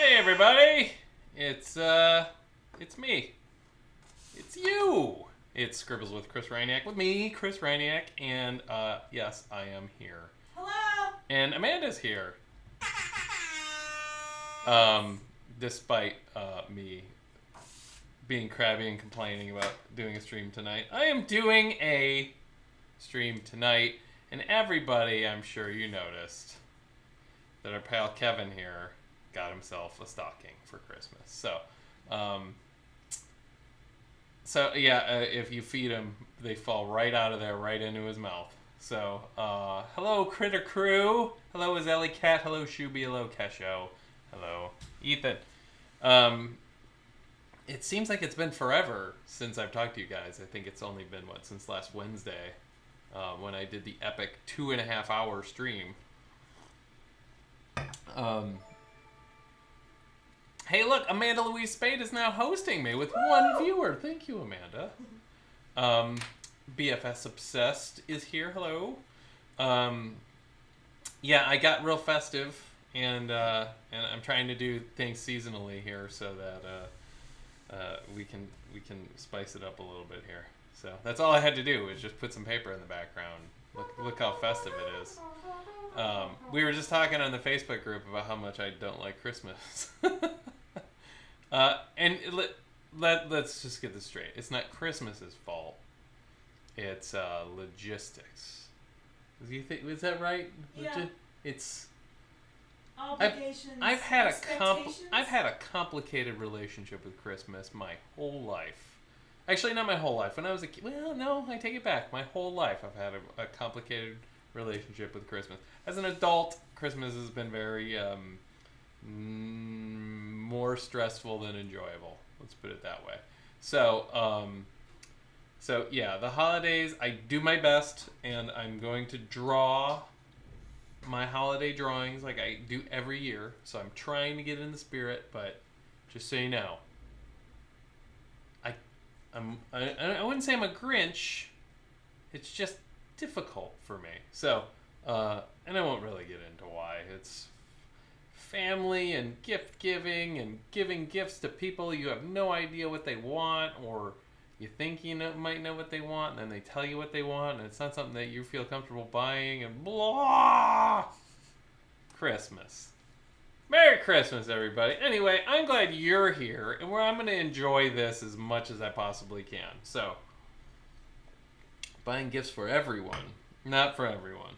Hey everybody! It's me. It's you! It's Scribbles with Chris Ryniak. With me, Chris Ryniak, and yes, I am here. Hello! And Amanda's here. Despite me being crabby and complaining about doing a stream tonight, I am doing a stream tonight, and everybody, I'm sure you noticed, that our pal Kevin here got himself a stocking for Christmas. So yeah, if you feed him, they fall right out of there, right into his mouth. So, hello Critter Crew. Hello Azeli Cat. Hello Shuby. Hello Kesho. Hello Ethan. It seems like it's been forever since I've talked to you guys. I think it's only been, since last Wednesday, when I did the epic 2.5 hour stream. Hey, look, Amanda Louise Spade is now hosting me with one viewer. Thank you, Amanda. BFS Obsessed is here. Hello. Yeah, I got real festive, and I'm trying to do things seasonally here so that we can spice it up a little bit here. So that's all I had to do, is just put some paper in the background. Look how festive it is. We were just talking on the Facebook group about how much I don't like Christmas. And let's just get this straight. It's not Christmas's fault. It's logistics. Do you think, is that right? Yeah. It's Obligations. I've had a complicated relationship with Christmas my whole life. Actually, not my whole life. When I was a kid, well, no, I take it back. My whole life, I've had a complicated relationship with Christmas. As an adult, Christmas has been very more stressful than enjoyable. Let's put it that way. So yeah, the holidays, I do my best, and I'm going to draw my holiday drawings like I do every year. So I'm trying to get in the spirit, but just so you know, I wouldn't say I'm a Grinch. It's just difficult for me. So, and I won't really get into why. It's family and gift giving and giving gifts to people you have no idea what they want, or you think you might know what they want, and then they tell you what they want, and it's not something that you feel comfortable buying, and blah. Christmas. Merry Christmas, everybody. Anyway, I'm glad you're here, and I'm going to enjoy this as much as I possibly can. So, buying gifts for everyone, not for everyone.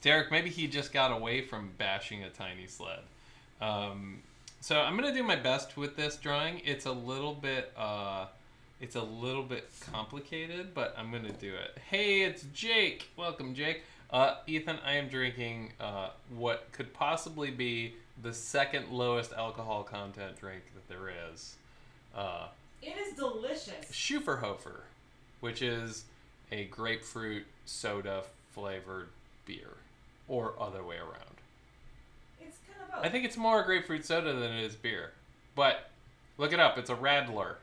Derek, maybe he just got away from bashing a tiny sled. So I'm gonna do my best with this drawing. It's a little bit complicated, but I'm gonna do it. Hey, it's Jake. Welcome, Jake. Ethan, I am drinking what could possibly be the second lowest alcohol content drink that there is. It is delicious. Schufferhofer, which is a grapefruit soda flavored beer, or other way around. It's kind of both. I think it's more grapefruit soda than it is beer, but look it up. It's a Radler.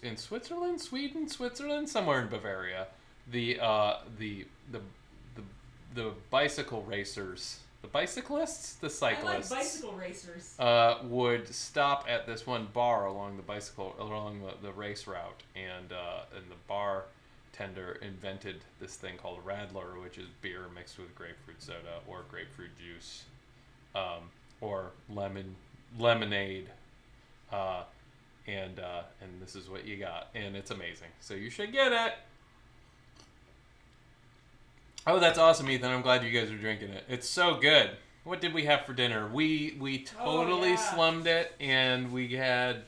In Switzerland, Sweden, Switzerland, somewhere in Bavaria, the bicycle racers, the bicyclists, the cyclists, I like bicycle racers. Would stop at this one bar along the race route, and the bartender invented this thing called Radler, which is beer mixed with grapefruit soda or grapefruit juice, or lemonade, and this is what you got, and it's amazing. So you should get it. Oh, that's awesome, Ethan. I'm glad you guys are drinking it. It's so good. What did we have for dinner? We totally slummed it, and we had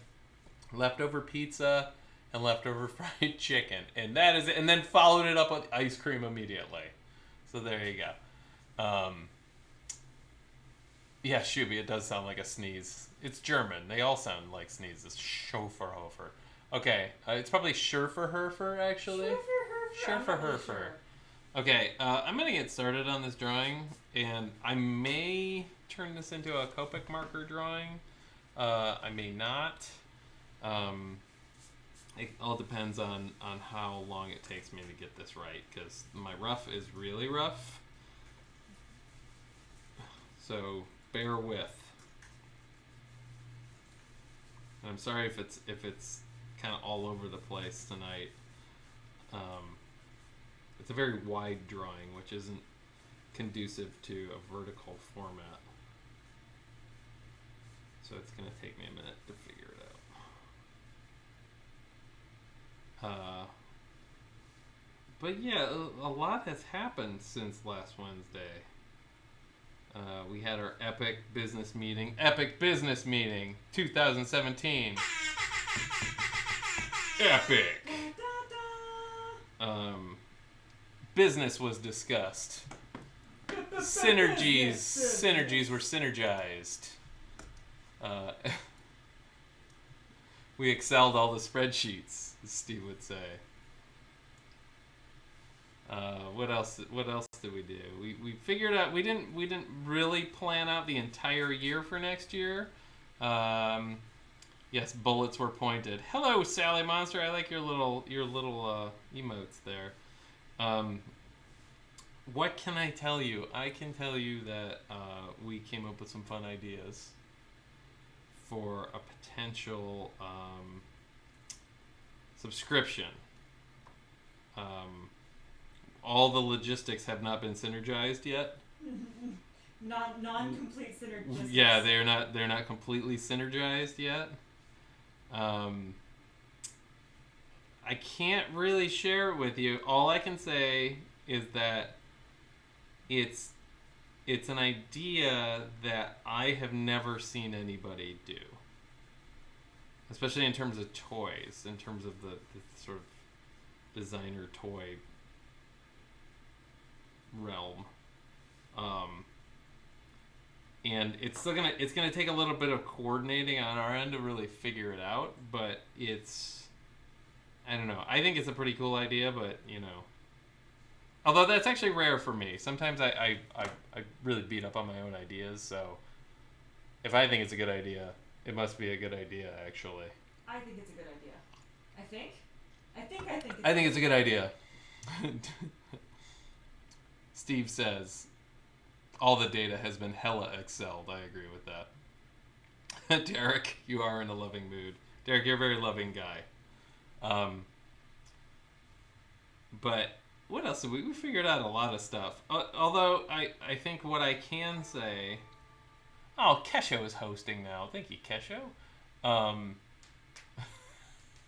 leftover pizza and leftover fried chicken. And that is it. And then followed it up with ice cream immediately. So there you go. Yeah, Shuby, it does sound like a sneeze. It's German. They all sound like sneezes. Schofferhofer. Okay, it's probably Schurferherfer, actually. Schurferherfer. Okay, I'm going to get started on this drawing, and I may turn this into a Copic marker drawing. I may not. it all depends on how long it takes me to get this right, because my rough is really rough. So bear with. And I'm sorry if it's kind of all over the place tonight. It's a very wide drawing, which isn't conducive to a vertical format. So it's going to take me a minute to figure it out. But yeah, a lot has happened since last Wednesday. We had our epic business meeting 2017. Epic. Business was discussed. Synergies were synergized. We excelled all the spreadsheets, as Steve would say. What else did we do? We figured out we didn't really plan out the entire year for next year. Yes, bullets were pointed. Hello, Sally Monster. I like your little emotes there. What can I tell you? I can tell you that we came up with some fun ideas for a potential subscription. All the logistics have not been synergized yet. Non-complete synergies. Yeah, they're not completely synergized yet. I can't really share it with you. All I can say is that it's an idea that I have never seen anybody do. Especially in terms of toys, in terms of the sort of designer toy realm. And it's gonna take a little bit of coordinating on our end to really figure it out, but I don't know. I think it's a pretty cool idea, but although that's actually rare for me. Sometimes I really beat up on my own ideas, so if I think it's a good idea, it must be a good idea, actually. I think it's a good idea. I think it's a good idea. Steve says, all the data has been hella excelled. I agree with that. Derek, you are in a loving mood. Derek, you're a very loving guy. But what else did we figured out a lot of stuff. Although I think what I can say... Oh, Kesho is hosting now. Thank you, Kesho.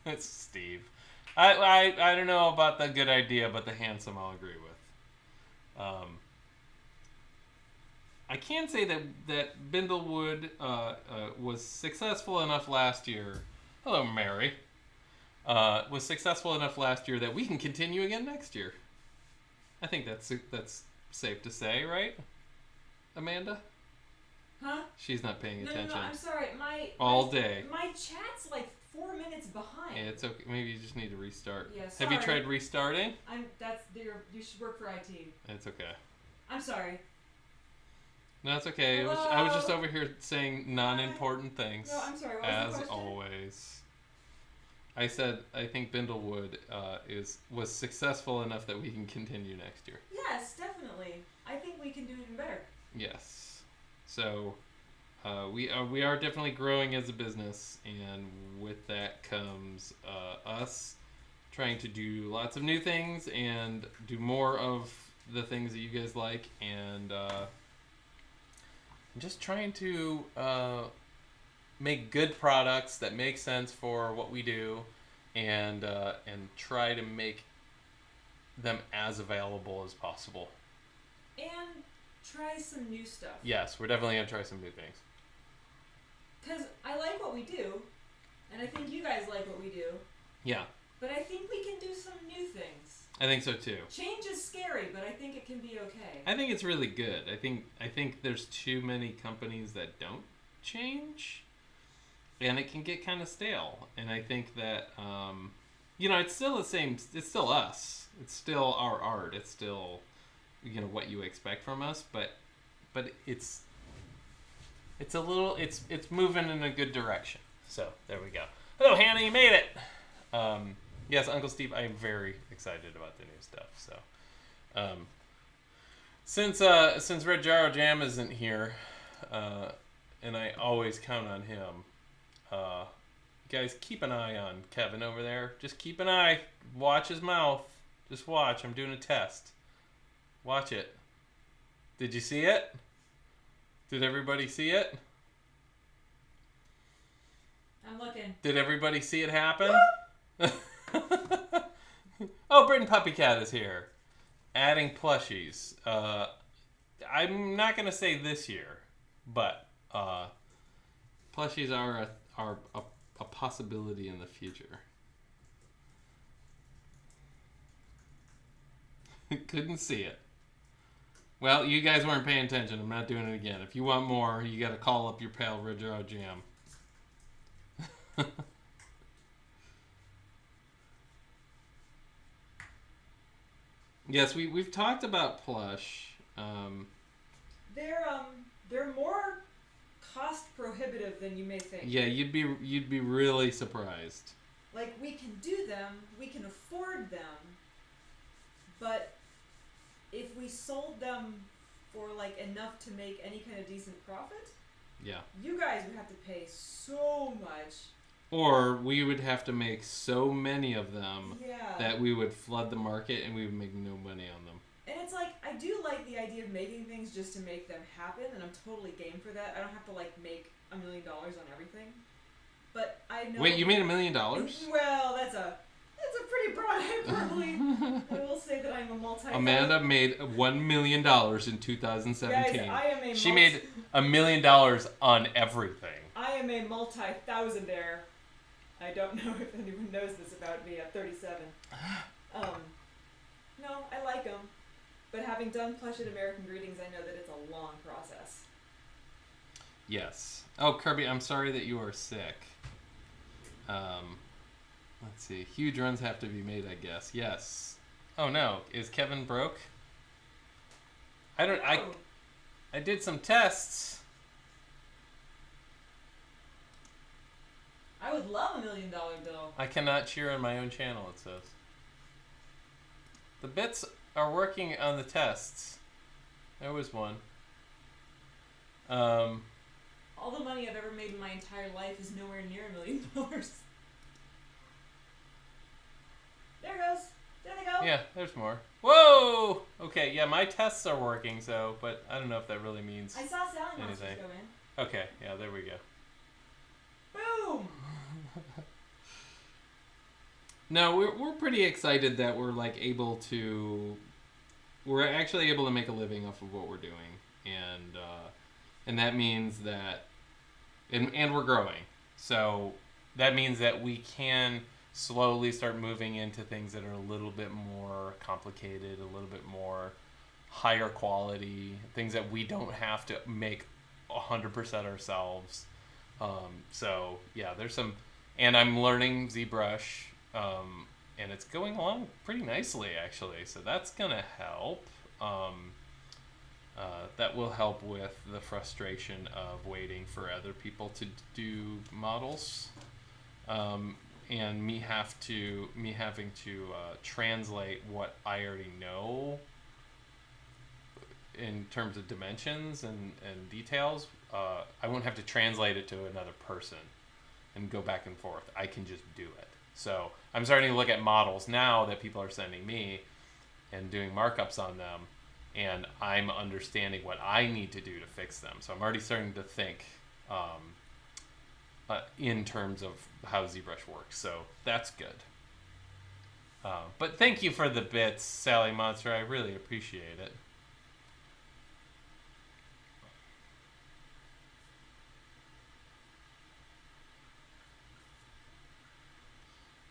It's Steve. I don't know about the good idea, but the handsome I'll agree with. I can say that Bindlewood was successful enough last year. Hello, Mary. Was successful enough last year that we can continue again next year. I think that's safe to say, right, Amanda? Huh? She's not paying attention. No, I'm sorry. All day. My chat's like 4 minutes behind. Yeah, it's okay. Maybe you just need to restart. Yeah, sorry. Have you tried restarting? You should work for IT. It's okay. I'm sorry. No, it's okay. I was just over here saying non-important things. No, I'm sorry. What was the question? Always. I said I think Bindlewood was successful enough that we can continue next year. Yes, definitely. I think we can do even better. Yes. So we are definitely growing as a business, and with that comes us trying to do lots of new things and do more of the things that you guys like, and just trying to make good products that make sense for what we do, and try to make them as available as possible. And try some new stuff. Yes, we're definitely going to try some new things. Because I like what we do, and I think you guys like what we do. Yeah. But I think we can do some new things. I think so too. Change is scary, but I think it can be okay. I think it's really good. I think there's too many companies that don't change, and it can get kind of stale. And I think that it's still the same. It's still us. It's still our art. It's still what you expect from us. But it's moving in a good direction. So there we go. Hello, Hannah. You made it. Yes, Uncle Steve, I am very excited about the new stuff. So, since Red Jarro Jam isn't here, and I always count on him, guys, keep an eye on Kevin over there. Just keep an eye. Watch his mouth. Just watch. I'm doing a test. Watch it. Did you see it? Did everybody see it? I'm looking. Did everybody see it happen? Oh, Britain Puppy Cat is here. Adding plushies. I'm not going to say this year, but plushies are a possibility in the future. Couldn't see it. Well, you guys weren't paying attention. I'm not doing it again. If you want more, you got to call up your pal Red Jarro Jam. Yes, we've talked about plush. They're more cost prohibitive than you may think. Yeah, you'd be really surprised. Like, we can do them, we can afford them, but if we sold them for like enough to make any kind of decent profit, yeah, you guys would have to pay so much. Or we would have to make so many of them Yeah. that we would flood the market and we would make no money on them. And it's like, I do like the idea of making things just to make them happen, and I'm totally game for that. I don't have to like make $1 million on everything. But I know. Wait, you made $1 million? Well, that's a pretty broad hyperbole. I will say that I'm a multi. Amanda made $1 million in 2017. Guys, I am a she made $1 million on everything. I am a multi-thousandaire. I don't know if anyone knows this about me at 37. No, I like them. But having done plush at American Greetings, I know that it's a long process. Yes. Oh, Kirby, I'm sorry that you are sick. Let's see. Huge runs have to be made, I guess. Yes. Oh no, is Kevin broke? I did some tests. I would love $1 million bill. I cannot cheer on my own channel, it says. The bits are working on the tests. There was one. All the money I've ever made in my entire life is nowhere near $1 million. There it goes. There they go. Yeah, there's more. Whoa! Okay, yeah, my tests are working, but I don't know if that really means I saw Sally Monsters anything. go in. Okay, yeah, there we go. Boom! No, we're pretty excited that we're we're actually able to make a living off of what we're doing, and that means that, and we're growing, so that means that we can slowly start moving into things that are a little bit more complicated, a little bit more higher quality, things that we don't have to make 100% ourselves. So yeah, there's some, and I'm learning ZBrush, and it's going along pretty nicely actually. So that's gonna help. That will help with the frustration of waiting for other people to do models, and me having to translate what I already know in terms of dimensions and details. I won't have to translate it to another person and go back and forth. I can just do it. So I'm starting to look at models now that people are sending me and doing markups on them, and I'm understanding what I need to do to fix them. So I'm already starting to think in terms of how ZBrush works. So that's good. But thank you for the bits, Sally Monster. I really appreciate it.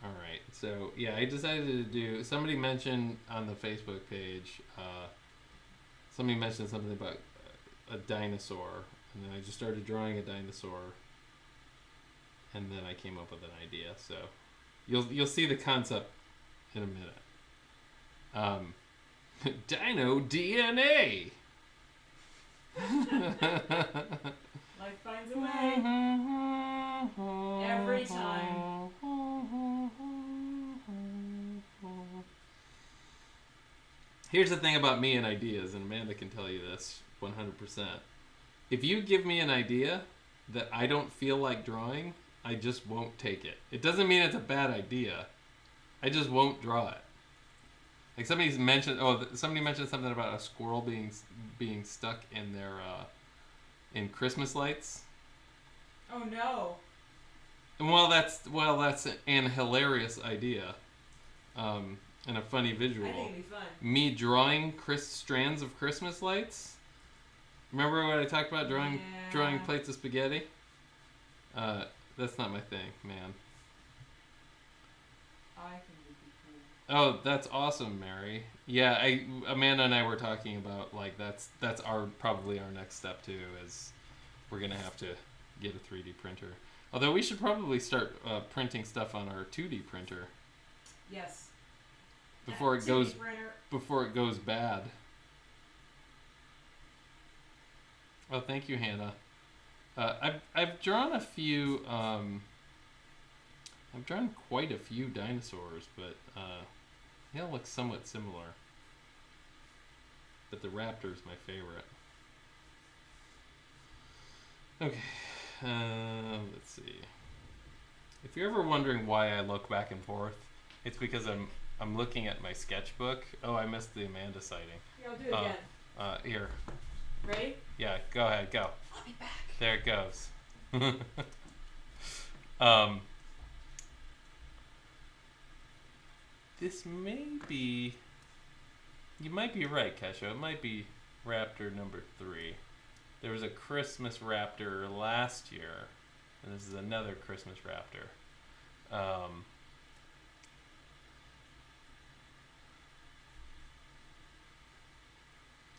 Alright, so yeah, I decided to do, somebody mentioned on the Facebook page, somebody mentioned something about a dinosaur, and then I just started drawing a dinosaur, and then I came up with an idea, so you'll see the concept in a minute. Dino DNA! Life finds a way. Every time. Here's the thing about me and ideas, and Amanda can tell you this 100%. If you give me an idea that I don't feel like drawing, I just won't take it. It doesn't mean it's a bad idea. I just won't draw it. Like somebody mentioned something about a squirrel being stuck in their in Christmas lights. Oh no. Well, that's an hilarious idea, and a funny visual. I think it'd be fun. Me drawing strands of Christmas lights. Remember what I talked about drawing plates of spaghetti? That's not my thing, man. I think it'd be cool. Oh, that's awesome, Mary. Yeah, Amanda and I were talking about like that's probably our next step too. Is we're gonna have to get a 3D printer. Although we should probably start printing stuff on our 2D printer. Yes. Before it goes bad. Oh, thank you, Hannah. I've drawn a few. I've drawn quite a few dinosaurs, but they all look somewhat similar. But the raptor's my favorite. Okay. Let's see. If you're ever wondering why I look back and forth, it's because I'm looking at my sketchbook. Oh, I missed the Amanda sighting. Here, I'll do it again. Here. Ready? Yeah, go ahead, go. I'll be back. There it goes. This may be... You might be right, Kesha. It might be Raptor number 3. There was a Christmas Raptor last year, and this is another Christmas Raptor.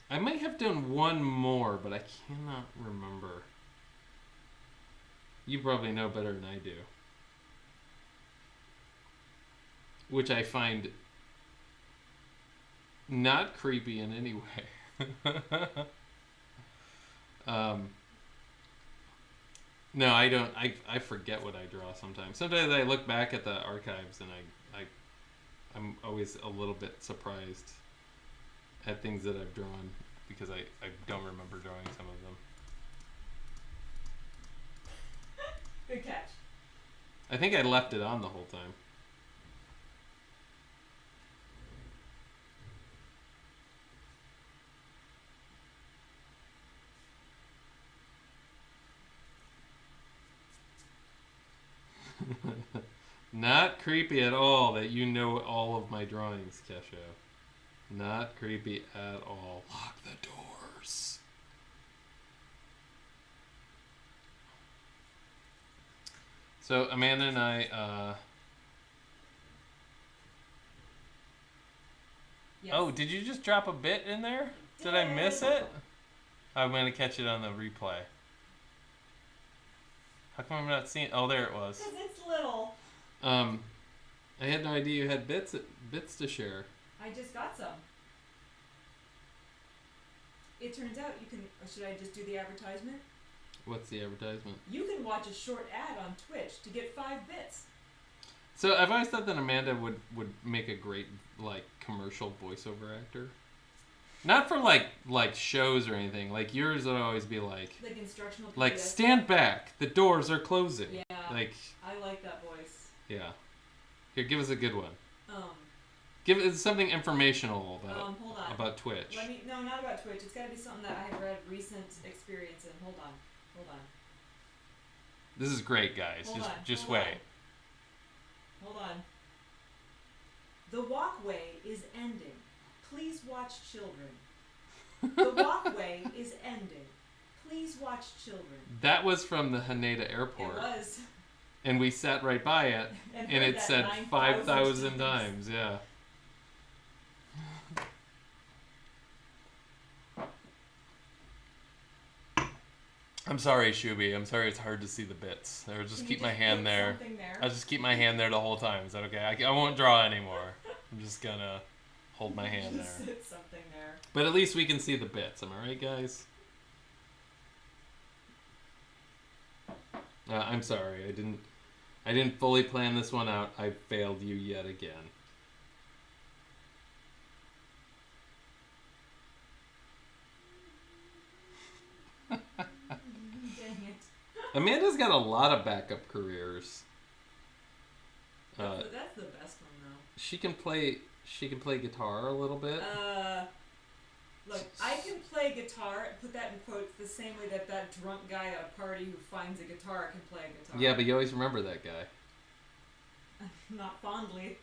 I might have done one more, but I cannot remember. You probably know better than I do. Which I find not creepy in any way. No, I don't. I forget what I draw sometimes. Sometimes I look back at the archives and I'm always a little bit surprised at things that I've drawn because I don't remember drawing some of them. Good catch. I think I left it on the whole time. Not creepy at all that you know all of my drawings, Kesho. Not creepy at all. Lock the doors. So Amanda and I, Yes. Oh, did you just drop a bit in there? Did I miss it? I'm going to catch it on the replay. How come I'm not seeing? Oh, there it was. Because it's little. I had no idea you had bits to share. I just got some. It turns out you can. Or should I just do the advertisement? What's the advertisement? You can watch a short ad on Twitch to get 5 bits. So I've always thought that Amanda would make a great like commercial voiceover actor. Not for like shows or anything. Like yours would always be like instructional. Like PBS. stand back, the doors are closing. Yeah. Like I like that voice. yeah. Here, give us a good one. Um. Give us something informational Hold on. about Twitch. No, not about Twitch. It's got to be something that I have read recent experience in. Hold on. This is great, guys. Just wait. Hold on. The walkway is ending. Please watch children. The walkway is ending. Please watch children. That was from the Haneda Airport. It was. And we sat right by it, and it said 5,000 times. Yeah. I'm sorry, Shuby. I'm sorry it's hard to see the bits. I'll just keep my hand there. I'll just keep my hand there the whole time. Is that okay? I won't draw anymore. I'm just gonna hold my hand there. Sit something there. But at least we can see the bits. Am I right, guys? I'm sorry. I didn't fully plan this one out. I failed you yet again. Amanda's got a lot of backup careers. That's the best one though. She can play guitar a little bit. Look, I can play guitar, put that in quotes, the same way that drunk guy at a party who finds a guitar can play a guitar. Yeah, but you always remember that guy. Not fondly.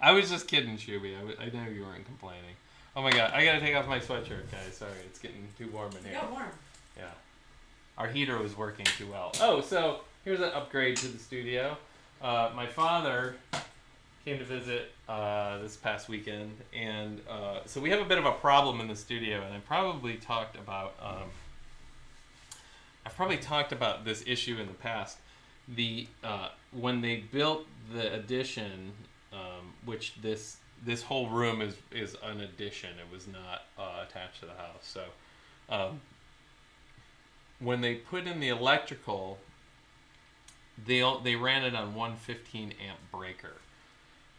I was just kidding, Shuby. I know you weren't complaining. Oh my god, I gotta take off my sweatshirt, guys. Sorry, it's getting too warm in here. It got warm. Yeah. Our heater was working too well. Oh, so here's an upgrade to the studio. My father came to visit this past weekend, and so we have a bit of a problem in the studio, and I've probably talked about this issue in the past. When they built the addition, which this whole room is an addition, it was not attached to the house. So when they put in the electrical, they ran it on one 15 amp breaker,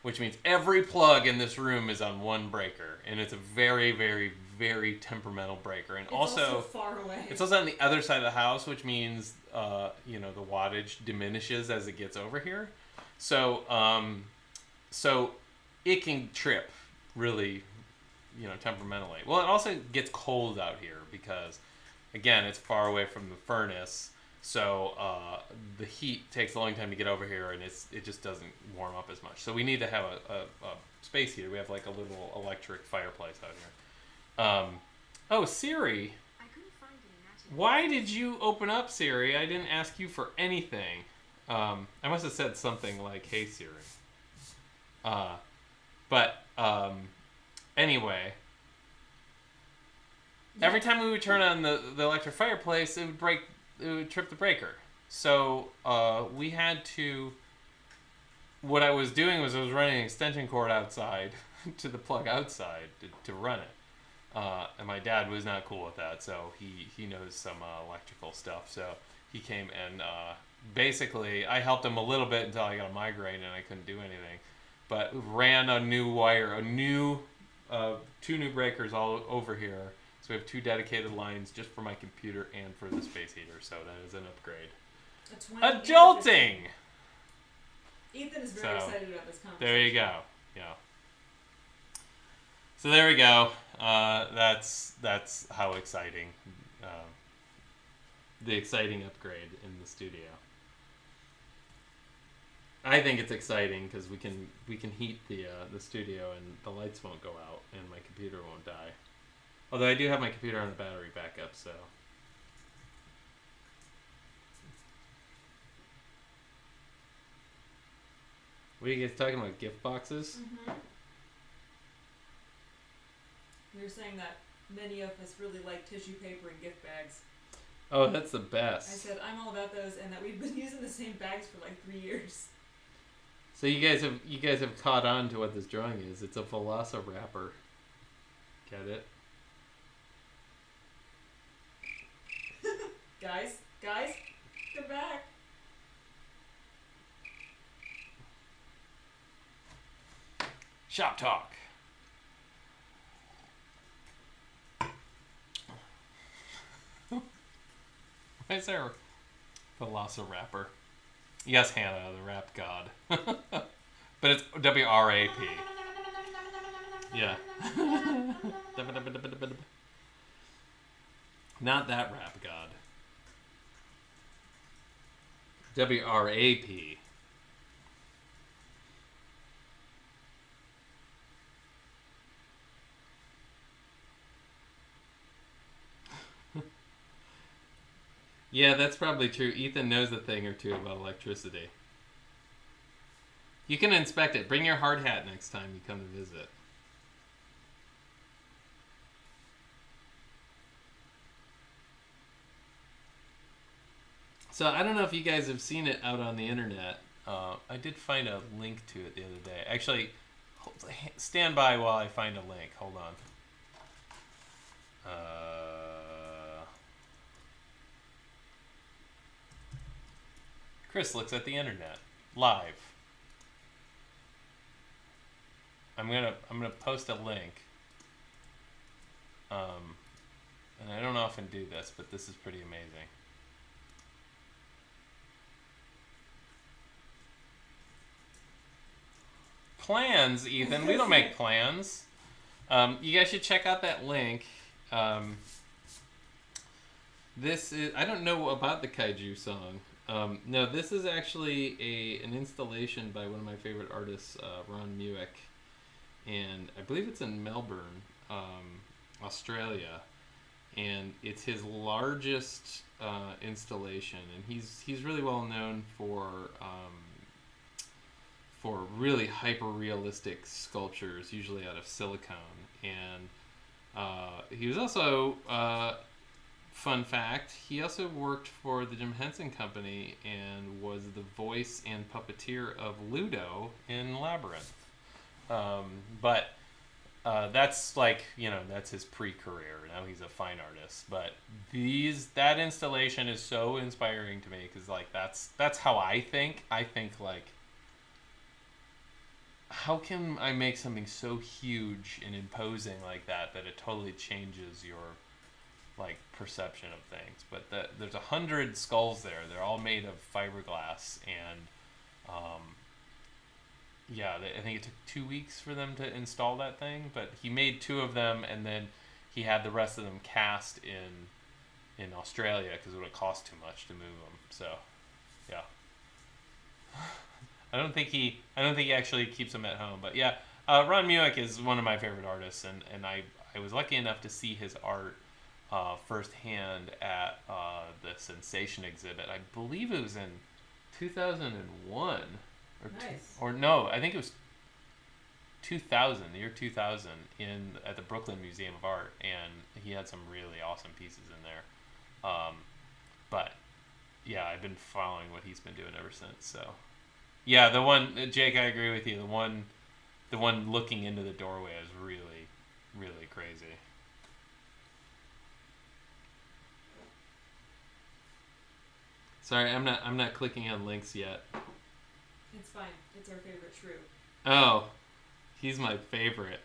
which means every plug in this room is on one breaker, and it's a very, very, very temperamental breaker. And it's also far away. It's also on the other side of the house, which means the wattage diminishes as it gets over here. So it can trip really, temperamentally. Well, it also gets cold out here because, again, it's far away from the furnace. So the heat takes a long time to get over here, and it just doesn't warm up as much. So we need to have a space heater. We have like a little electric fireplace out here. Oh, Siri. I couldn't find any matches. Why did you open up, Siri? I didn't ask you for anything. I must have said something like, "Hey, Siri." Anyway. Every time we would turn on the electric fireplace, it would trip the breaker. So we had to. What I was doing was I was running an extension cord outside to the plug outside to run it. And my dad was not cool with that, so he knows some electrical stuff. So he came and basically I helped him a little bit until I got a migraine and I couldn't do anything. But ran a new wire, two new breakers all over here. So we have two dedicated lines just for my computer and for the space heater. So that is an upgrade. Adulting! Ethan is very excited about this conversation. There you go. Yeah. So there we go. That's how exciting. The exciting upgrade in the studio. I think it's exciting because we can heat the studio and the lights won't go out and my computer won't die. Although I do have my computer on the battery backup, so. What are you guys talking about? Gift boxes? Mm-hmm. We were saying that many of us really like tissue paper and gift bags. Oh, that's the best. I said I'm all about those, and that we've been using the same bags for like 3 years. So you guys have caught on to what this drawing is. It's a Velociraptor. Get it? Guys, come back. Shop talk. Why is there a Velociraptor? Yes, Hannah, the rap god. But it's WRAP. Yeah. Not that rap god. WRAP. Yeah, that's probably true. Ethan knows a thing or two about electricity. You can inspect it. Bring your hard hat next time you come to visit. So I don't know if you guys have seen it out on the internet. I did find a link to it the other day. Actually, stand by while I find a link. Hold on. Chris looks at the internet live. I'm gonna post a link. And I don't often do this, but this is pretty amazing. Plans, Ethan. We don't make plans. You guys should check out that link. This is, I don't know about the Kaiju song. No, this is actually an installation by one of my favorite artists, Ryniak, and I believe it's in Melbourne, Australia, and it's his largest installation, and he's really well known for really hyper realistic sculptures, usually out of silicone, and he was also. Fun fact, he also worked for the Jim Henson Company and was the voice and puppeteer of Ludo in Labyrinth. But that's like, that's his pre-career. Now he's a fine artist. But that installation is so inspiring to me because like that's how I think. I think like, how can I make something so huge and imposing like that it totally changes your like perception of things? But there's 100 skulls there. They're all made of fiberglass, and I think it took 2 weeks for them to install that thing. But he made 2 of them, and then he had the rest of them cast in Australia because it would have cost too much to move them. So, yeah. I don't think he actually keeps them at home. But yeah, Ryniak is one of my favorite artists, and I was lucky enough to see his art firsthand at the Sensation exhibit. I believe it was in 2001 or no, I think it was 2000, the year 2000, at the Brooklyn Museum of Art, and he had some really awesome pieces in there. But yeah, I've been following what he's been doing ever since. So yeah, the one, Jake, I agree with you. The one looking into the doorway is really, really crazy. Sorry, I'm not clicking on links yet. It's fine. It's our favorite shrew. Oh, he's my favorite.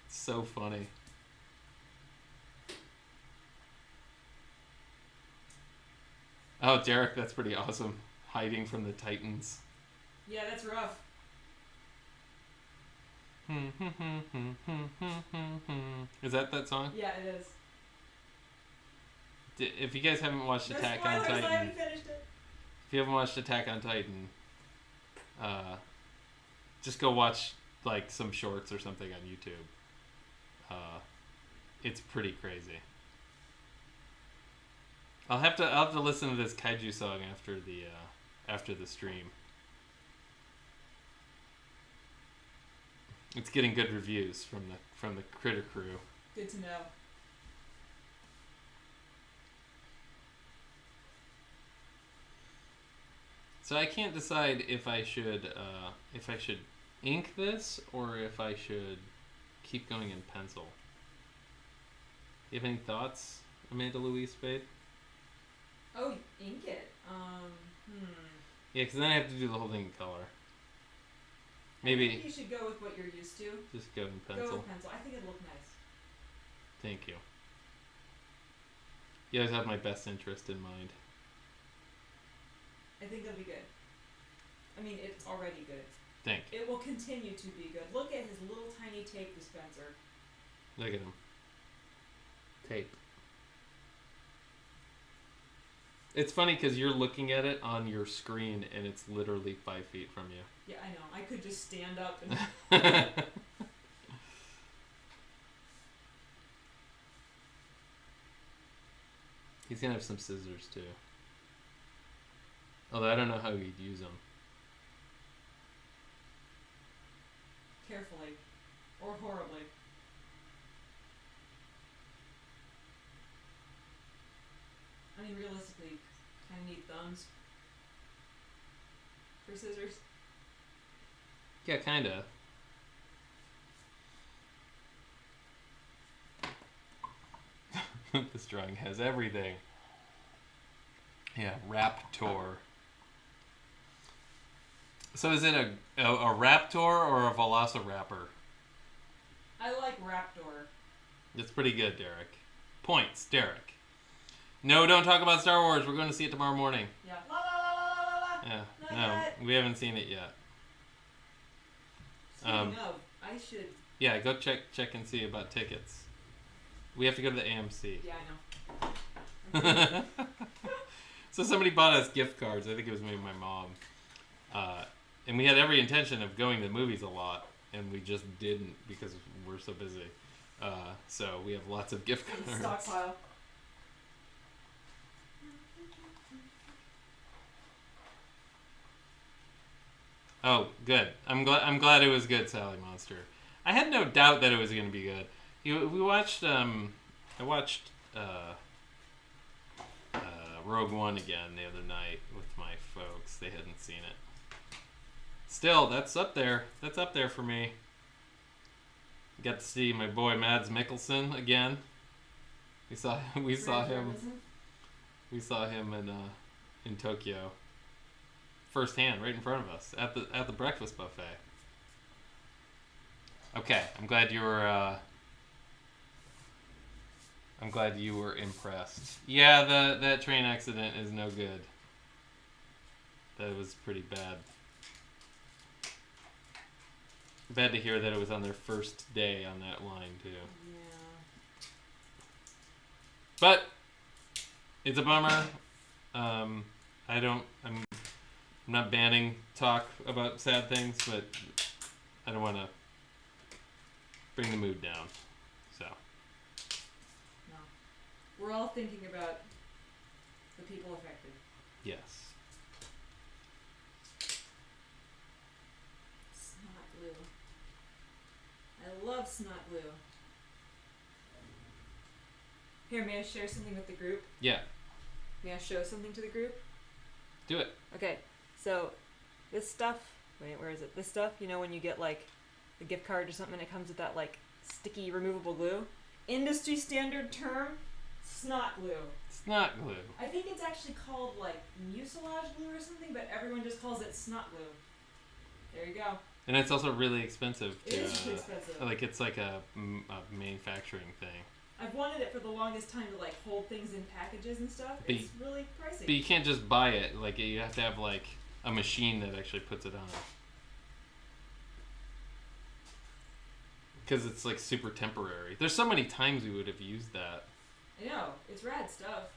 It's so funny. Oh, Derek, that's pretty awesome. Hiding from the Titans. Yeah, that's rough. Is that song? Yeah, it is. If you guys haven't watched Attack on Titan, I haven't finished it. If you haven't watched Attack on Titan, just go watch like some shorts or something on YouTube. It's pretty crazy. I'll have to listen to this Kaiju song after the stream. It's getting good reviews from the Critter Crew. Good to know. So I can't decide if I should ink this or if I should keep going in pencil. You have any thoughts, Amanda Louise Spade? Oh, ink it. Yeah, because then I have to do the whole thing in color. I Maybe think you should go with what you're used to. just go in pencil. Go with pencil. I think it'd look nice. Thank you. You guys have my best interest in mind. I think it'll be good. I mean, it's already good. Thank you. It will continue to be good. Look at his little tiny tape dispenser. Look at him. Tape. It's funny because you're looking at it on your screen and it's literally 5 feet from you. Yeah, I know. I could just stand up and... He's gonna have some scissors too. Although I don't know how he'd use them. Carefully. Or horribly. I mean, realistically, kind of need thumbs for scissors. Yeah, kinda. This drawing has everything. Yeah, Raptor. So is it a Raptor or a Velociraptor? I like Raptor. It's pretty good, Derek. Points, Derek. No, don't talk about Star Wars. We're going to see it tomorrow morning. Yeah. La la la la la la. Yeah. Not No, yet. we haven't seen it yet. Speaking of, I should. Yeah, go check and see about tickets. We have to go to the AMC. Yeah, I know. So somebody bought us gift cards. I think it was maybe my mom. And we had every intention of going to the movies a lot, and we just didn't because we're so busy. So we have lots of gift cards. Stockpile. Oh, good. I'm glad it was good, Sally Monster. I had no doubt that it was going to be good. We watched. I watched Rogue One again the other night with my folks. They hadn't seen it. Still, that's up there. That's up there for me. Got to see my boy Mads Mikkelsen again. We saw him. We saw him in Tokyo. Firsthand, right in front of us at the breakfast buffet. Okay, I'm glad you were impressed. Yeah, that train accident is no good. That was pretty bad. Bad to hear that it was on their first day on that line too. Yeah. But it's a bummer. I'm not banning talk about sad things, but I don't want to bring the mood down. So. No. We're all thinking about the people affected. Yes. Snot glue. I love snot glue. Here, may I share something with the group? Yeah. May I show something to the group? Do it. Okay, so this stuff, wait, where is it? This stuff, you know when you get like a gift card or something and it comes with that like sticky removable glue? Industry standard term, snot glue. Snot glue. I think it's actually called like mucilage glue or something, but everyone just calls it snot glue. There you go. And it's also really expensive. It is too expensive. Like it's like a manufacturing thing. I've wanted it for the longest time to like hold things in packages and stuff. But It's really pricey. But you can't just buy it. Like you have to have like a machine that actually puts it on. Because it's like super temporary. There's so many times we would have used that. I know, it's rad stuff.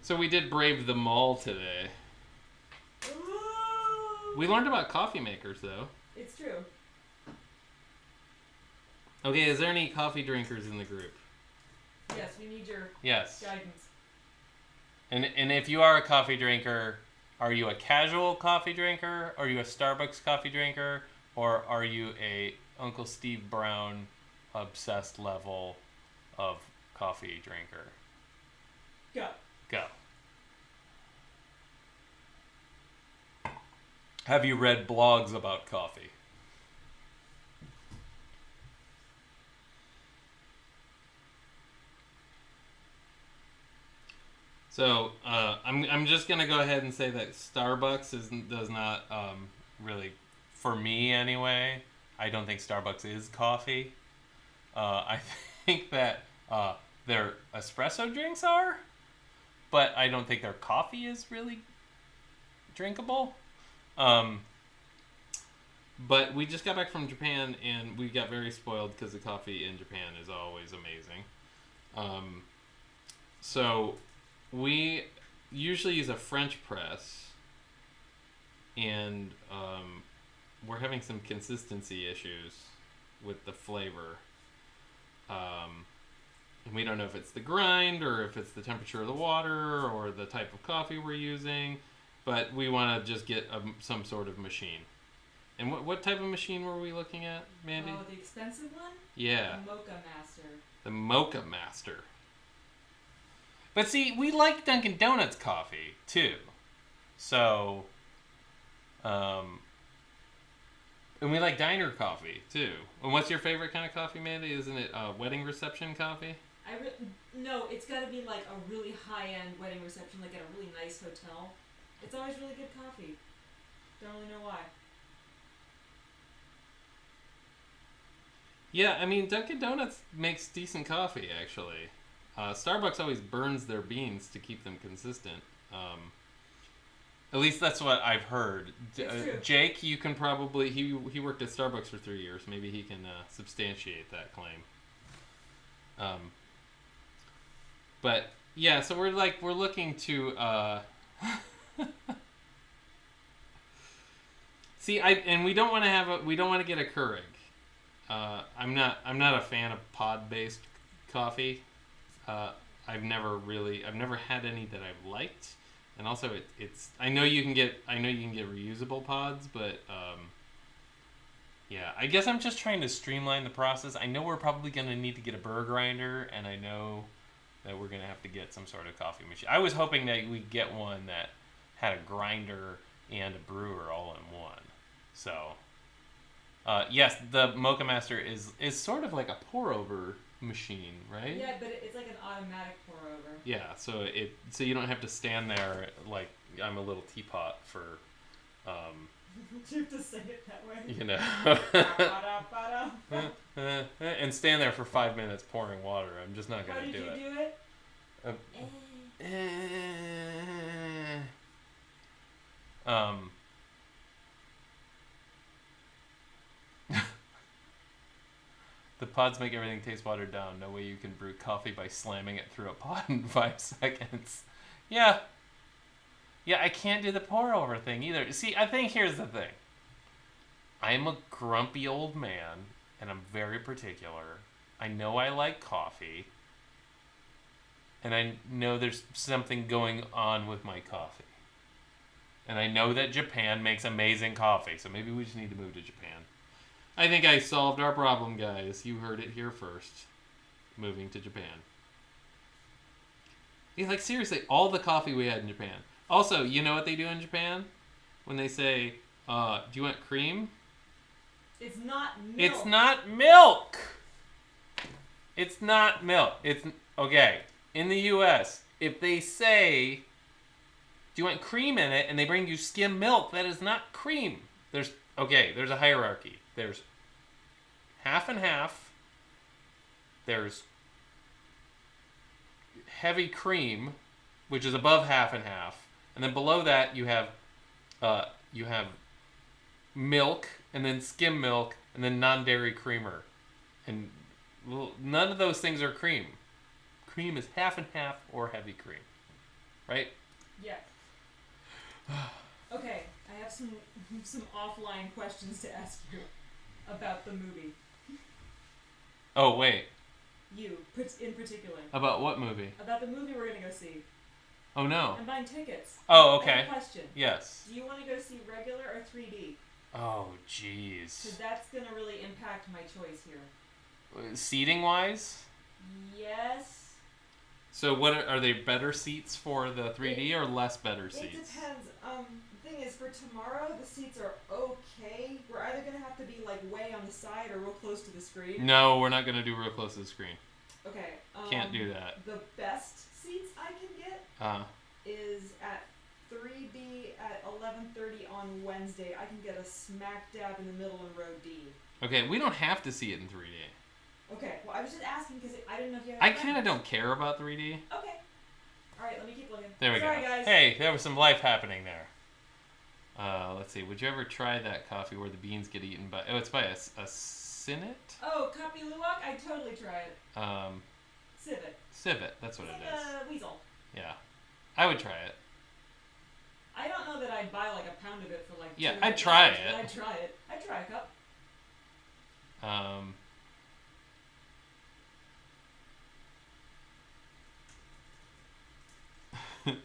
So we did brave the mall today. Ooh! We learned about coffee makers though. It's true. Okay, is there any coffee drinkers in the group? Yes, we need your Yes. guidance. And if you are a coffee drinker, are you a casual coffee drinker? Are you a Starbucks coffee drinker? Or are you a Uncle Steve Brown obsessed level of coffee drinker? Go. Go. Have you read blogs about coffee? So I'm just gonna go ahead and say that Starbucks does not really, for me anyway. I don't think Starbucks is coffee. I think that their espresso drinks are, but I don't think their coffee is really drinkable. But we just got back from Japan and we got very spoiled because the coffee in Japan is always amazing. So we usually use a French press, and we're having some consistency issues with the flavor. And we don't know if it's the grind or if it's the temperature of the water or the type of coffee we're using, but we want to just get some sort of machine. And what type of machine were we looking at, Mandy? Oh, the expensive one? Yeah. The Mocha Master. The Mocha Master. But see, we like Dunkin' Donuts coffee, too. So, and we like diner coffee, too. And what's your favorite kind of coffee, Mandy? Isn't it wedding reception coffee? No, it's got to be like a really high-end wedding reception, like at a really nice hotel. It's always really good coffee. Don't really know why. Yeah, I mean, Dunkin' Donuts makes decent coffee, actually. Starbucks always burns their beans to keep them consistent. At least that's what I've heard. It's true. Jake, you can probably... He worked at Starbucks for 3 years. Maybe he can substantiate that claim. But, yeah, so we're looking to... See, we don't want to get a Keurig. I'm not a fan of pod-based coffee. I've never had any that I've liked, and also it's. I know you can get reusable pods, but yeah. I guess I'm just trying to streamline the process. I know we're probably gonna need to get a burr grinder, and I know that we're gonna have to get some sort of coffee machine. I was hoping that we'd get one that had a grinder and a brewer all in one. So. Yes, the Mocha Master is sort of like a pour-over machine, right? Yeah, but it's like an automatic pour-over. Yeah, so you don't have to stand there like I'm a little teapot for, Do you have to say it that way? you know, Ba-da-ba-da. and stand there for 5 minutes pouring water. I'm just not How gonna did do you it. do it? The pods make everything taste watered down. No way you can brew coffee by slamming it through a pod in 5 seconds. Yeah. Yeah, I can't do the pour over thing either. See, I think here's the thing. I'm a grumpy old man, and I'm very particular. I know I like coffee, and I know there's something going on with my coffee. And I know that Japan makes amazing coffee, so maybe we just need to move to Japan. I think I solved our problem, guys. You heard it here first. Moving to Japan. Yeah, like seriously, all the coffee we had in Japan. Also, you know what they do in Japan? When they say, do you want cream? It's not milk. It's not milk! It's not milk. It's, okay, in the US, if they say, do you want cream in it, and they bring you skim milk, that is not cream. There's a hierarchy. There's half and half. There's heavy cream, which is above half and half, and then below that you have milk, and then skim milk, and then non-dairy creamer, and none of those things are cream. Cream is half and half or heavy cream, right? Yeah. Okay, I have some offline questions to ask you about the movie. Oh, wait. You, in particular. About what movie? About the movie we're going to go see. Oh, no. I'm buying tickets. Oh, I okay. have a question. Yes. Do you want to go see regular or 3D? Oh, jeez. Because that's going to really impact my choice here. Seating-wise? Yes. So what are they better seats for the 3D or less better seats? It depends. The thing is, for tomorrow, the seats are okay. We're either going to have to be like way on the side or real close to the screen. No, we're not going to do real close to the screen. Okay. Can't do that. The best seats I can get is at 3D at 11:30 on Wednesday. I can get a smack dab in the middle in row D. Okay, we don't have to see it in 3D. Okay, well, I was just asking because I didn't know if you had I kind of don't care about 3D. Okay. Alright, let me keep looking. There we Sorry, go. guys. Hey, there was some life happening there. Let's see. Would you ever try that coffee where the beans get eaten by... Oh, it's by a civet? Oh, Copy Luwak? I'd totally try it. Civet. Civet, that's what It's it like is. a weasel. Yeah. I would try it. I don't know that I'd buy like a pound of it for like Yeah, $200, I'd try but it. I'd try it. I'd try a cup.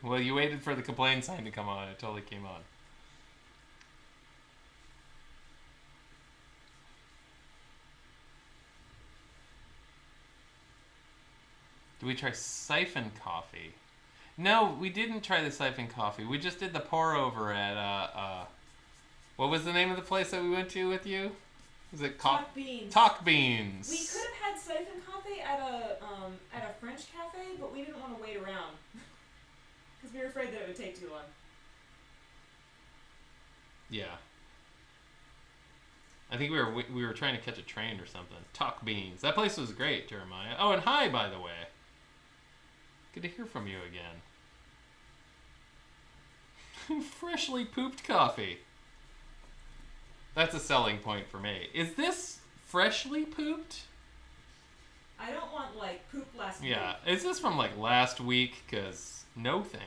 Well, you waited for the complaint sign to come on. It totally came on. Did we try siphon coffee? No, we didn't try the siphon coffee. We just did the pour over at what was the name of the place that we went to with you? Was it Talk Beans. Talk Beans. We could have had siphon coffee at a French cafe, but we didn't want to wait around because we were afraid that it would take too long. Yeah. I think we were trying to catch a train or something. Talk Beans. That place was great, Jeremiah. Oh, and hi, by the way. Good to hear from you again. Freshly pooped coffee. That's a selling point for me. Is this freshly pooped? I don't want like poop last week. Yeah. Is this from like last week? Because no thanks.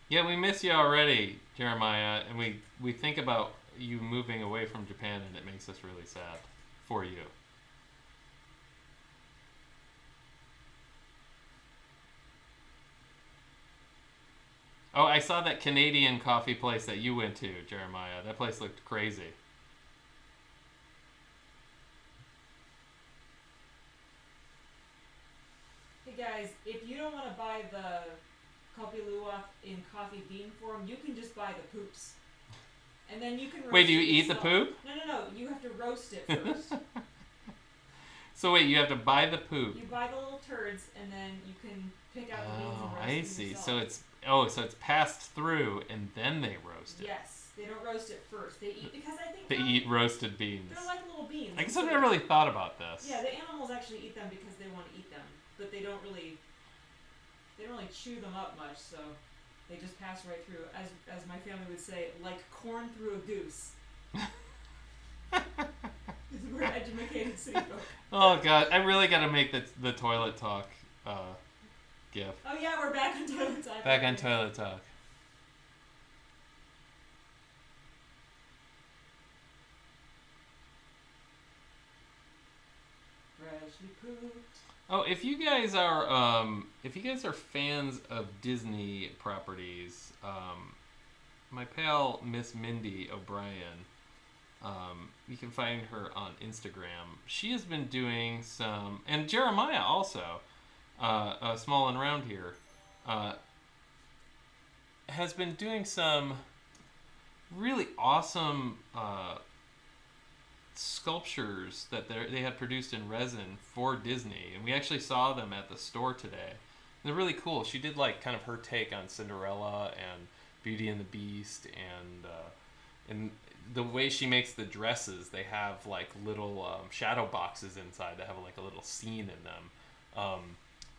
Yeah, we miss you already, Jeremiah, and we think about you moving away from Japan, and it makes us really sad for you. Oh, I saw that Canadian coffee place that you went to, Jeremiah. That place looked crazy. Hey guys, if you don't want to buy the Kopilua in coffee bean form, you can just buy the poops. And then you can roast Wait, do you it eat the yourself. poop? No. You have to roast it first. So wait, you have to buy the poop. You buy the little turds, and then you can pick out the beans and roast I them see. yourself. So it's passed through and then they roast it. Yes, they don't roast it first. They eat because I think They eat roasted beans. they're like little beans. I guess I've never really thought about this. Yeah, the animals actually eat them because they want to eat them, but they don't really chew them up much. So they just pass right through, as my family would say, like corn through a goose. We're educated city folk. Oh god, I really got to make the toilet talk gif. Oh yeah, we're back on toilet talk. Back on toilet talk. Freshly pooped. Oh, if you guys are fans of Disney properties, my pal Miss Mindy O'Brien, you can find her on Instagram. She has been doing some, and Jeremiah also, Small and Round here, has been doing some really awesome sculptures that they had produced in resin for Disney, and we actually saw them at the store today. They're really cool. She did like kind of her take on Cinderella and Beauty and the Beast, and the way she makes the dresses, they have like little shadow boxes inside that have like a little scene in them.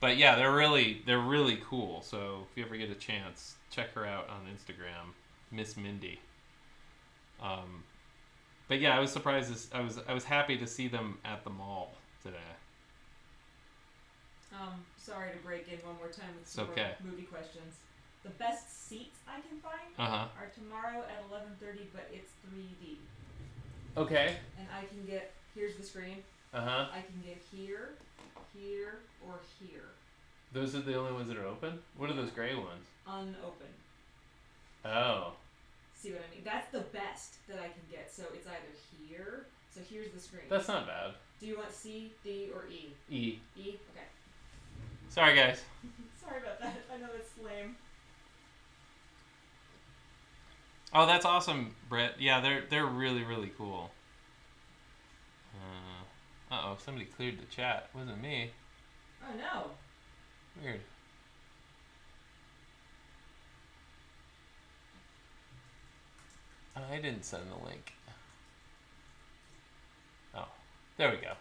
But yeah, they're really cool. So if you ever get a chance, check her out on Instagram, Miss Mindy. But yeah, I was surprised. I was happy to see them at the mall today. Sorry to break in one more time with some okay. more movie questions. The best seats I can find are tomorrow at 11:30, but it's 3D. Okay. And I can get, here's the screen. I can get here, here, or here. Those are the only ones that are open? What are those gray ones? Unopened. Oh. See what I mean? That's the best that I can get. So it's either here. So here's the screen. That's not bad. Do you want C, D, or E? E. E? Okay. Sorry, guys. Sorry about that. I know that's lame. Oh, that's awesome, Brett. Yeah, they're really cool. Uh-oh, somebody cleared the chat. It wasn't me. Oh, no. Weird. I didn't send the link. Oh, there we go.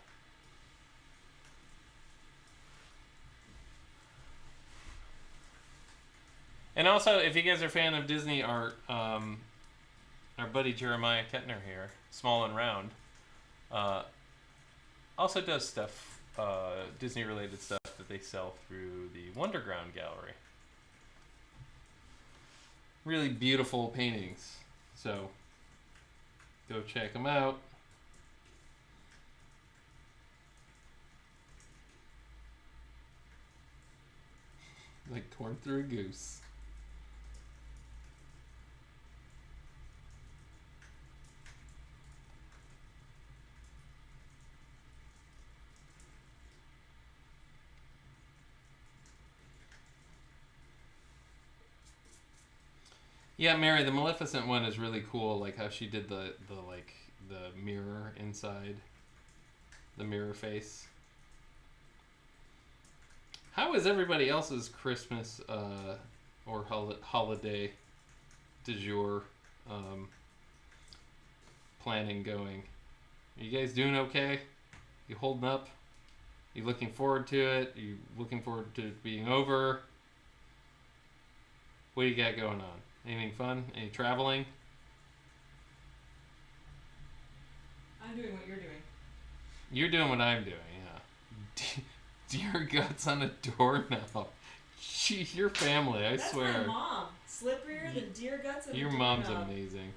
And also, if you guys are a fan of Disney art, our buddy Jeremiah Kettner here, Small and Round, also does stuff, Disney-related stuff that they sell through the Wonderground Gallery. Really beautiful paintings. So, go check them out. Like corn through a goose. Yeah, Mary, the Maleficent one is really cool. Like how she did the mirror inside, the mirror face. How is everybody else's Christmas or holiday du jour planning going? Are you guys doing okay? You holding up? You looking forward to it? You looking forward to it being over? What do you got going on? Anything fun? Any traveling? I'm doing what you're doing. You're doing what I'm doing, yeah. Deer guts on a doorknob. Gee, your family, I swear. That's my mom. Slipperier than deer guts on a Your doorknob. mom's amazing.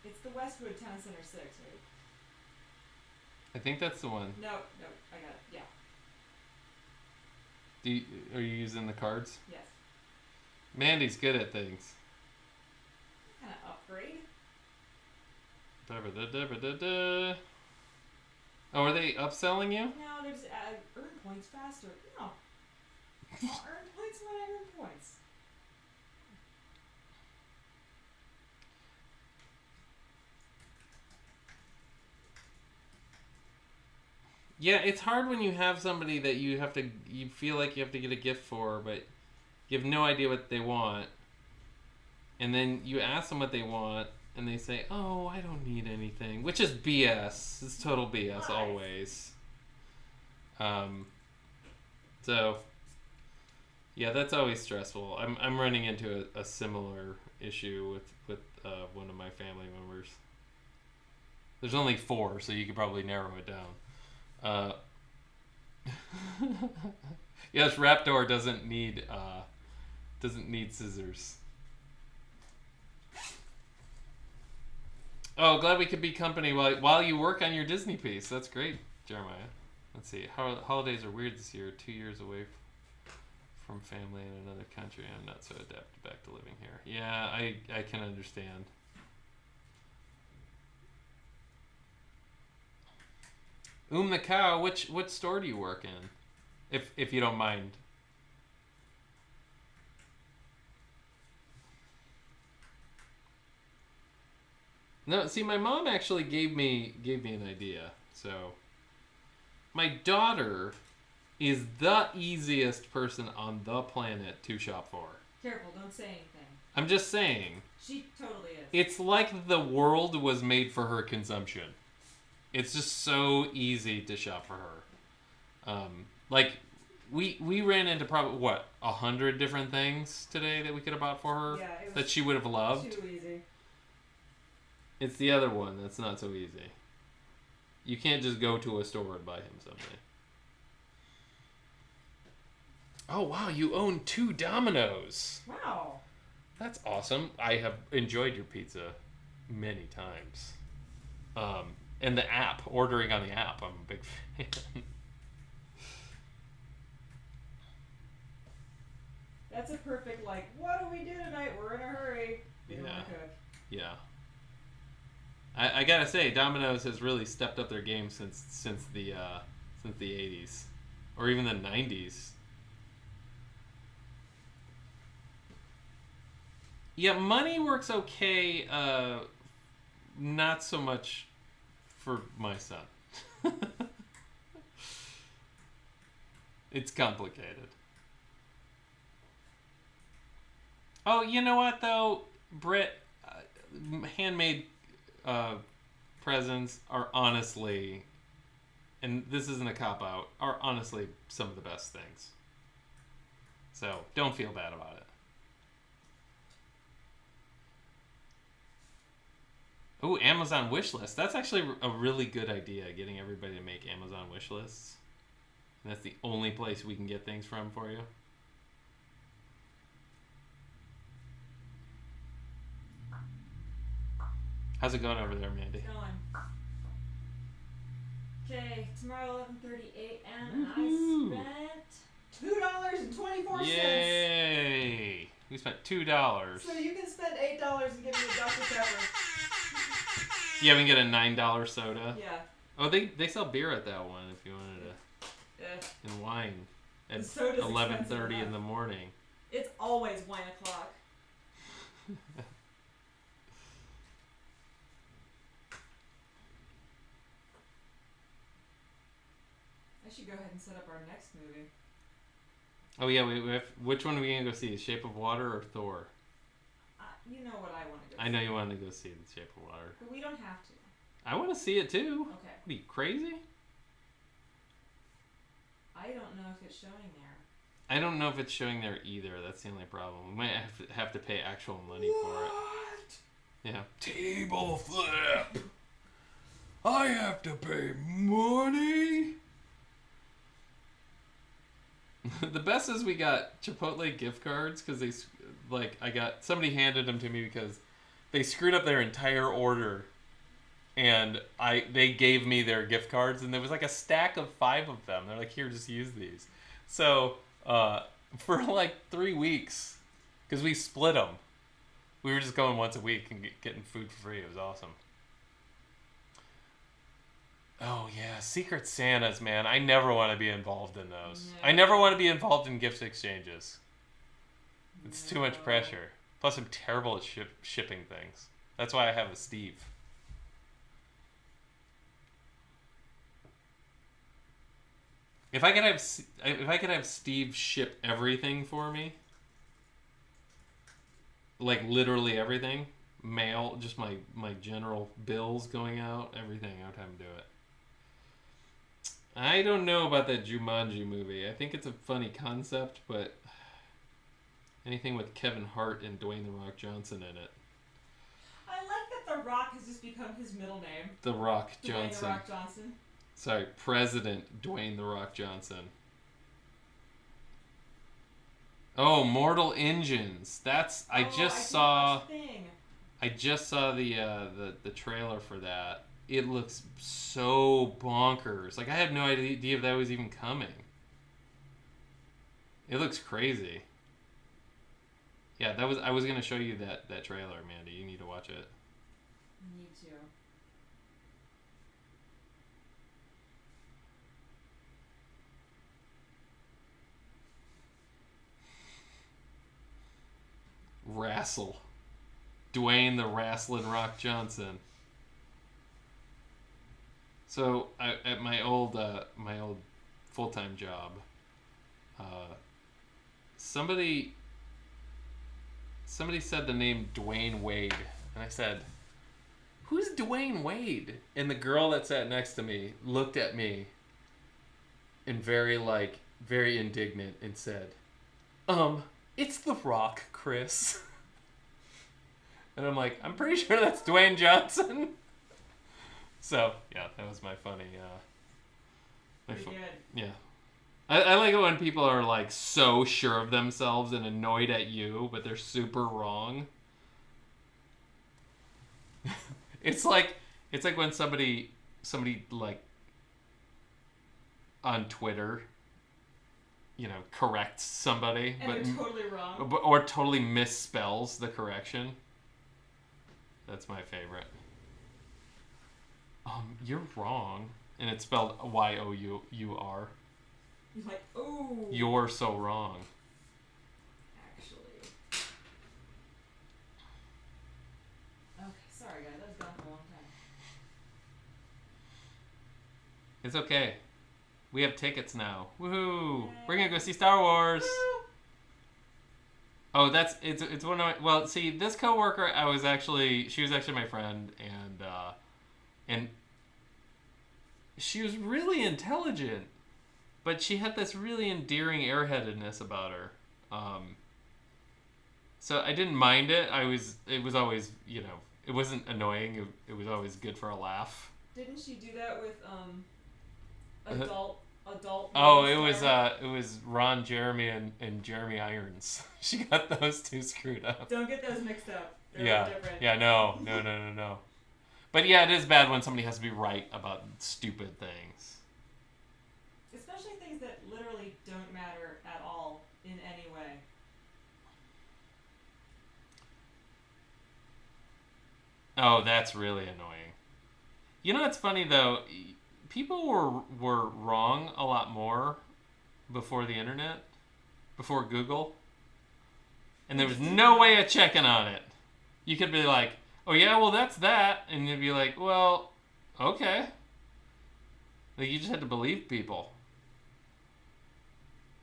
It's the Westwood Town Center 6, right? I think that's the one. No, I got it. Yeah. Are you using the cards? Yes. Mandy's good at things. Kind of upgrade. Da-ba-da-da-ba-da-da. Oh, are they upselling you? No, there's earn points faster. No. Earn points when I earn points. Yeah, it's hard when you have somebody that you feel like you have to get a gift for, but you have no idea what they want. And then you ask them what they want, and they say, "Oh, I don't need anything," which is BS. It's total BS always. So, yeah, that's always stressful. I'm running into a similar issue with one of my family members. There's only 4, so you could probably narrow it down. Yes, Raptor doesn't need scissors. Oh, glad we could be company while you work on your Disney piece. That's great, Jeremiah. Let's see. Holidays are weird this year. 2 years away from family in another country. I'm not so adapted back to living here. Yeah, I can understand. The cow. What store do you work in, if you don't mind? No, see, my mom actually gave me an idea. So, my daughter is the easiest person on the planet to shop for. Careful, don't say anything. I'm just saying. She totally is. It's like the world was made for her consumption. It's just so easy to shop for her. Like, we ran into probably, 100 different things today that we could have bought for her that she would have loved. Too easy. It's the other one that's not so easy. You can't just go to a store and buy him something. Oh, wow, you own 2 Domino's. Wow. That's awesome. I have enjoyed your pizza many times. And the app, ordering on the app, I'm a big fan. That's a perfect, what do we do tonight? We're in a hurry. We don't want to cook. Yeah. I gotta say, Domino's has really stepped up their game since the 80s, or even the 90s. Yeah, money works okay. Not so much for my son. It's complicated. Oh, you know what though, Britt? Handmade presents are honestly, and this isn't a cop-out, are honestly some of the best things. So don't feel bad about it. Oh, Amazon wish list. That's actually a really good idea, getting everybody to make Amazon wish lists. And that's the only place we can get things from for you. How's it going over there, Mandy? Going. Okay, tomorrow 11:38, and I spent $2.24. Yay! We spent $2. So you can spend $8 and give me a Dr. Pepper. Yeah, we can get a $9 soda. Yeah. Oh, they sell beer at that one if you wanted to. Yeah. And wine. at soda's 11:30 in expensive the morning. It's always wine o'clock. I should go ahead and set up our next movie. Oh yeah, we have, which one are we gonna go see? Shape of Water or Thor? You know what I want to go I see. know you want to go see The Shape of Water. But we don't have to. I want to see it too. Okay. What are you, crazy? I don't know if it's showing there. I don't know if it's showing there either. That's the only problem. We might have to pay actual money for it. Yeah. Table flip. I have to pay money. The best is we got Chipotle gift cards because somebody handed them to me because they screwed up their entire order, and they gave me their gift cards, and there was like a stack of 5 of them. They're like, here, just use these. So for like 3 weeks, because we split them, we were just going once a week and getting food for free. It was awesome. Oh, yeah. Secret Santas, man. I never want to be involved in those. No. I never want to be involved in gift exchanges. It's too much pressure. Plus, I'm terrible at shipping things. That's why I have a Steve. If I could have Steve ship everything for me, like literally everything, mail, just my general bills going out, everything, I would have him do it. I don't know about that Jumanji movie. I think it's a funny concept, but anything with Kevin Hart and Dwayne "The Rock" Johnson in it. I like that The Rock has just become his middle name. The Rock Dwayne Johnson. The Rock Johnson. Sorry, President Dwayne "The Rock" Johnson. Oh, Mortal Engines. I just saw the trailer for that. It looks so bonkers. Like, I had no idea if that was even coming. It looks crazy. Yeah, I was gonna show you that trailer, Amanda. You need to watch it. I need to. Wrestle. Dwayne the Wrestling Rock Johnson. So at my old full-time job, somebody said the name Dwayne Wade, and I said, "Who's Dwayne Wade?" And the girl that sat next to me looked at me and very indignant and said, "It's The Rock, Chris." And I'm like, I'm pretty sure that's Dwayne Johnson. So, yeah, that was my funny... Pretty good. Yeah. I like it when people are, like, so sure of themselves and annoyed at you, but they're super wrong. It's like when somebody, like, on Twitter, you know, corrects somebody. And they're totally wrong. Or totally misspells the correction. That's my favorite. You're wrong. And it's spelled Your. He's like, oh. You're so wrong. Actually. Okay, sorry guys, that was gone for a long time. It's okay. We have tickets now. Woohoo! Yay. We're gonna go see Star Wars. Woo! Oh, it's one of my, well, see, this coworker, she was actually my friend, and she was really intelligent, but she had this really endearing airheadedness about her. So I didn't mind it. It was always, you know, it wasn't annoying. It was always good for a laugh. Didn't she do that with adult? Oh, it was Ron Jeremy and Jeremy Irons. She got those two screwed up. Don't get those mixed up. They're Yeah. different. Yeah, no. But yeah, it is bad when somebody has to be right about stupid things. Especially things that literally don't matter at all in any way. Oh, that's really annoying. You know what's funny though? People were wrong a lot more before the internet, before Google, and there was no way of checking on it. You could be like, oh yeah, well that's that, and you'd be like, well, okay. Like you just had to believe people.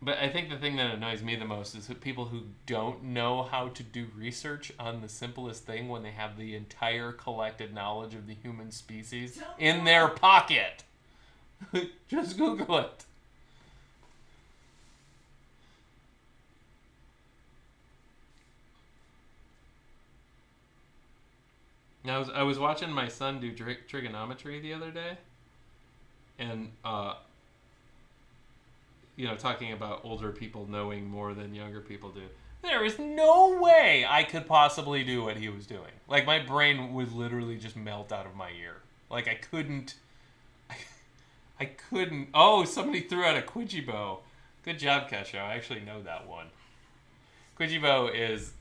But I think the thing that annoys me the most is that people who don't know how to do research on the simplest thing when they have the entire collected knowledge of the human species in their pocket. Just Google it. I was watching my son do trigonometry the other day, and talking about older people knowing more than younger people do. There is no way I could possibly do what he was doing. Like, my brain would literally just melt out of my ear. Like, I couldn't. Oh, somebody threw out a Quidjibo. Good job, Kesho. I actually know that one. Quidjibo is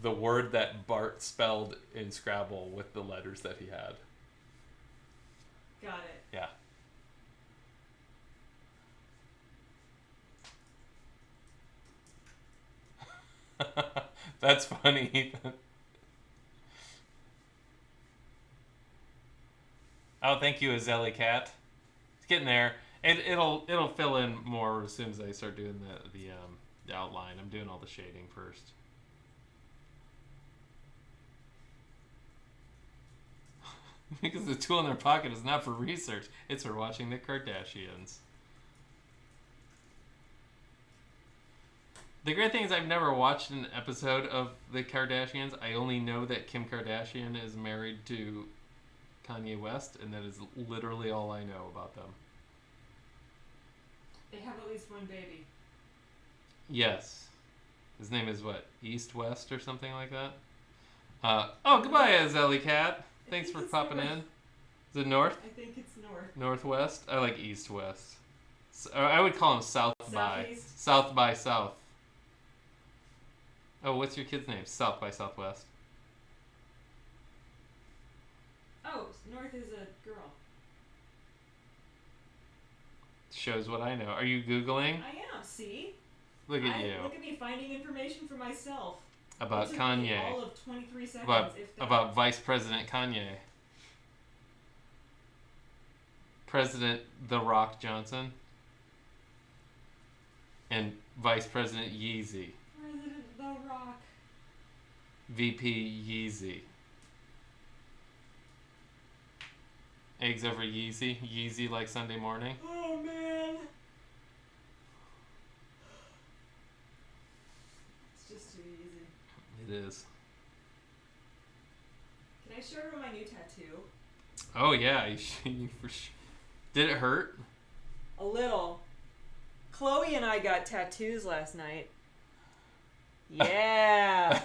the word that Bart spelled in Scrabble with the letters that he had. Got it. Yeah. That's funny. Oh, thank you, Azeli Cat. It's getting there. It'll fill in more as soon as I start doing the outline. I'm doing all the shading first. Because the tool in their pocket is not for research; it's for watching the Kardashians. The great thing is I've never watched an episode of the Kardashians. I only know that Kim Kardashian is married to Kanye West, and that is literally all I know about them. They have at least one baby. Yes. His name is what? East West or something like that? Goodbye, Azeli Cat. Thanks for popping in. Is it north? I think it's north. Northwest? I like east west. I would call him south by. Southeast? South by south. Oh, what's your kid's name? South by Southwest. Oh, north is a girl. Shows what I know. Are you Googling? I am, see? Look at you. Look at me finding information for myself. About It took Kanye. me all of 23 seconds, if that. About Vice President Kanye. President The Rock Johnson. And Vice President Yeezy. President The Rock. VP Yeezy. Eggs over Yeezy. Yeezy like Sunday morning. Oh, man. It's just too easy. It is. Can I show her my new tattoo? Oh, yeah. You for sure. Did it hurt? A little. Chloe and I got tattoos last night. Yeah.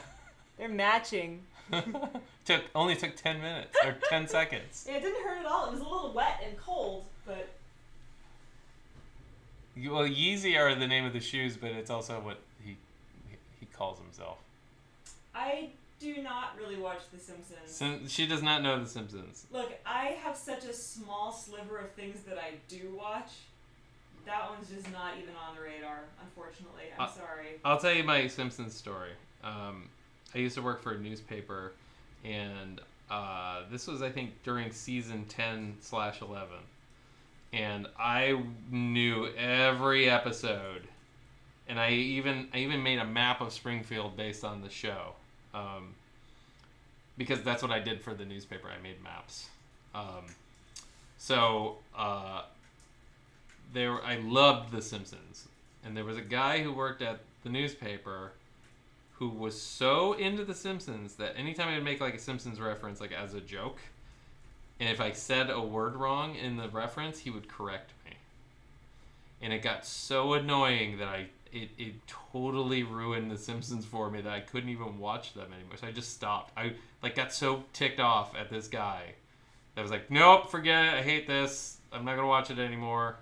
They're matching. Only took 10 minutes or 10 seconds. Yeah, it didn't hurt at all. It was a little wet and cold, but... Well, Yeezy are the name of the shoes, but it's also what he calls himself. I do not really watch The Simpsons. She does not know The Simpsons. Look, I have such a small sliver of things that I do watch. That one's just not even on the radar, unfortunately. I'm sorry. I'll tell you my Simpsons story. I used to work for a newspaper, and this was, I think, during season 10/11. And I knew every episode. And I even made a map of Springfield based on the show. Because that's what I did for the newspaper. I made maps. I loved The Simpsons. And there was a guy who worked at the newspaper who was so into The Simpsons that anytime I'd make like a Simpsons reference like as a joke, and if I said a word wrong in the reference, he would correct me. And it got so annoying that it totally ruined The Simpsons for me that I couldn't even watch them anymore. So I just stopped. I got so ticked off at this guy that I was like, nope, forget it. I hate this. I'm not gonna watch it anymore.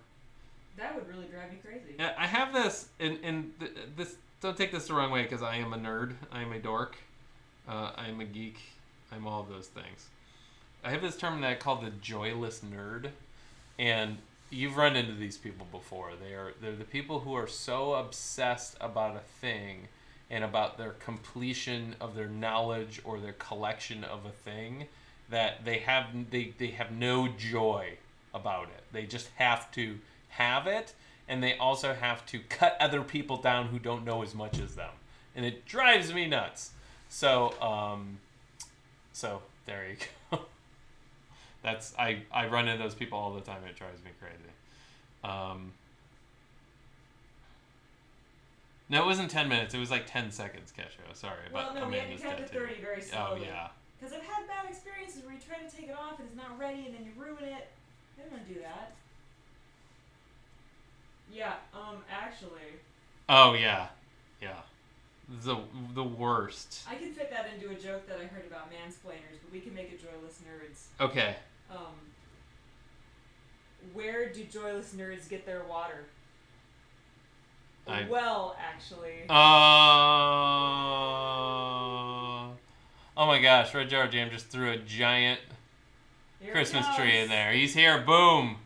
That would really drive me crazy. Yeah, I have this, and this. Don't take this the wrong way, because I am a nerd. I am a dork. I am a geek. I'm all of those things. I have this term that I call the joyless nerd, and you've run into these people before. They're the people who are so obsessed about a thing and about their completion of their knowledge or their collection of a thing that they have no joy about it. They just have to have it, and they also have to cut other people down who don't know as much as them, and it drives me nuts. So there you go. I run into those people all the time. It drives me crazy. No, it wasn't 10 minutes. It was like 10 seconds, Kesho. Sorry. Well, no, we had to Amanda's count to dead too. 30 very Oh, slowly. yeah. Because I've had bad experiences where you try to take it off and it's not ready and then you ruin it. I don't want to do that. Yeah, actually. Oh, yeah. Yeah. The worst. I can fit that into a joke that I heard about mansplainers, but we can make it joyless nerds. Okay. Where do joyless nerds get their water? Well, actually. Oh my gosh, Red Jar Jam just threw a giant Here Christmas it tree in comes. there. He's here, boom.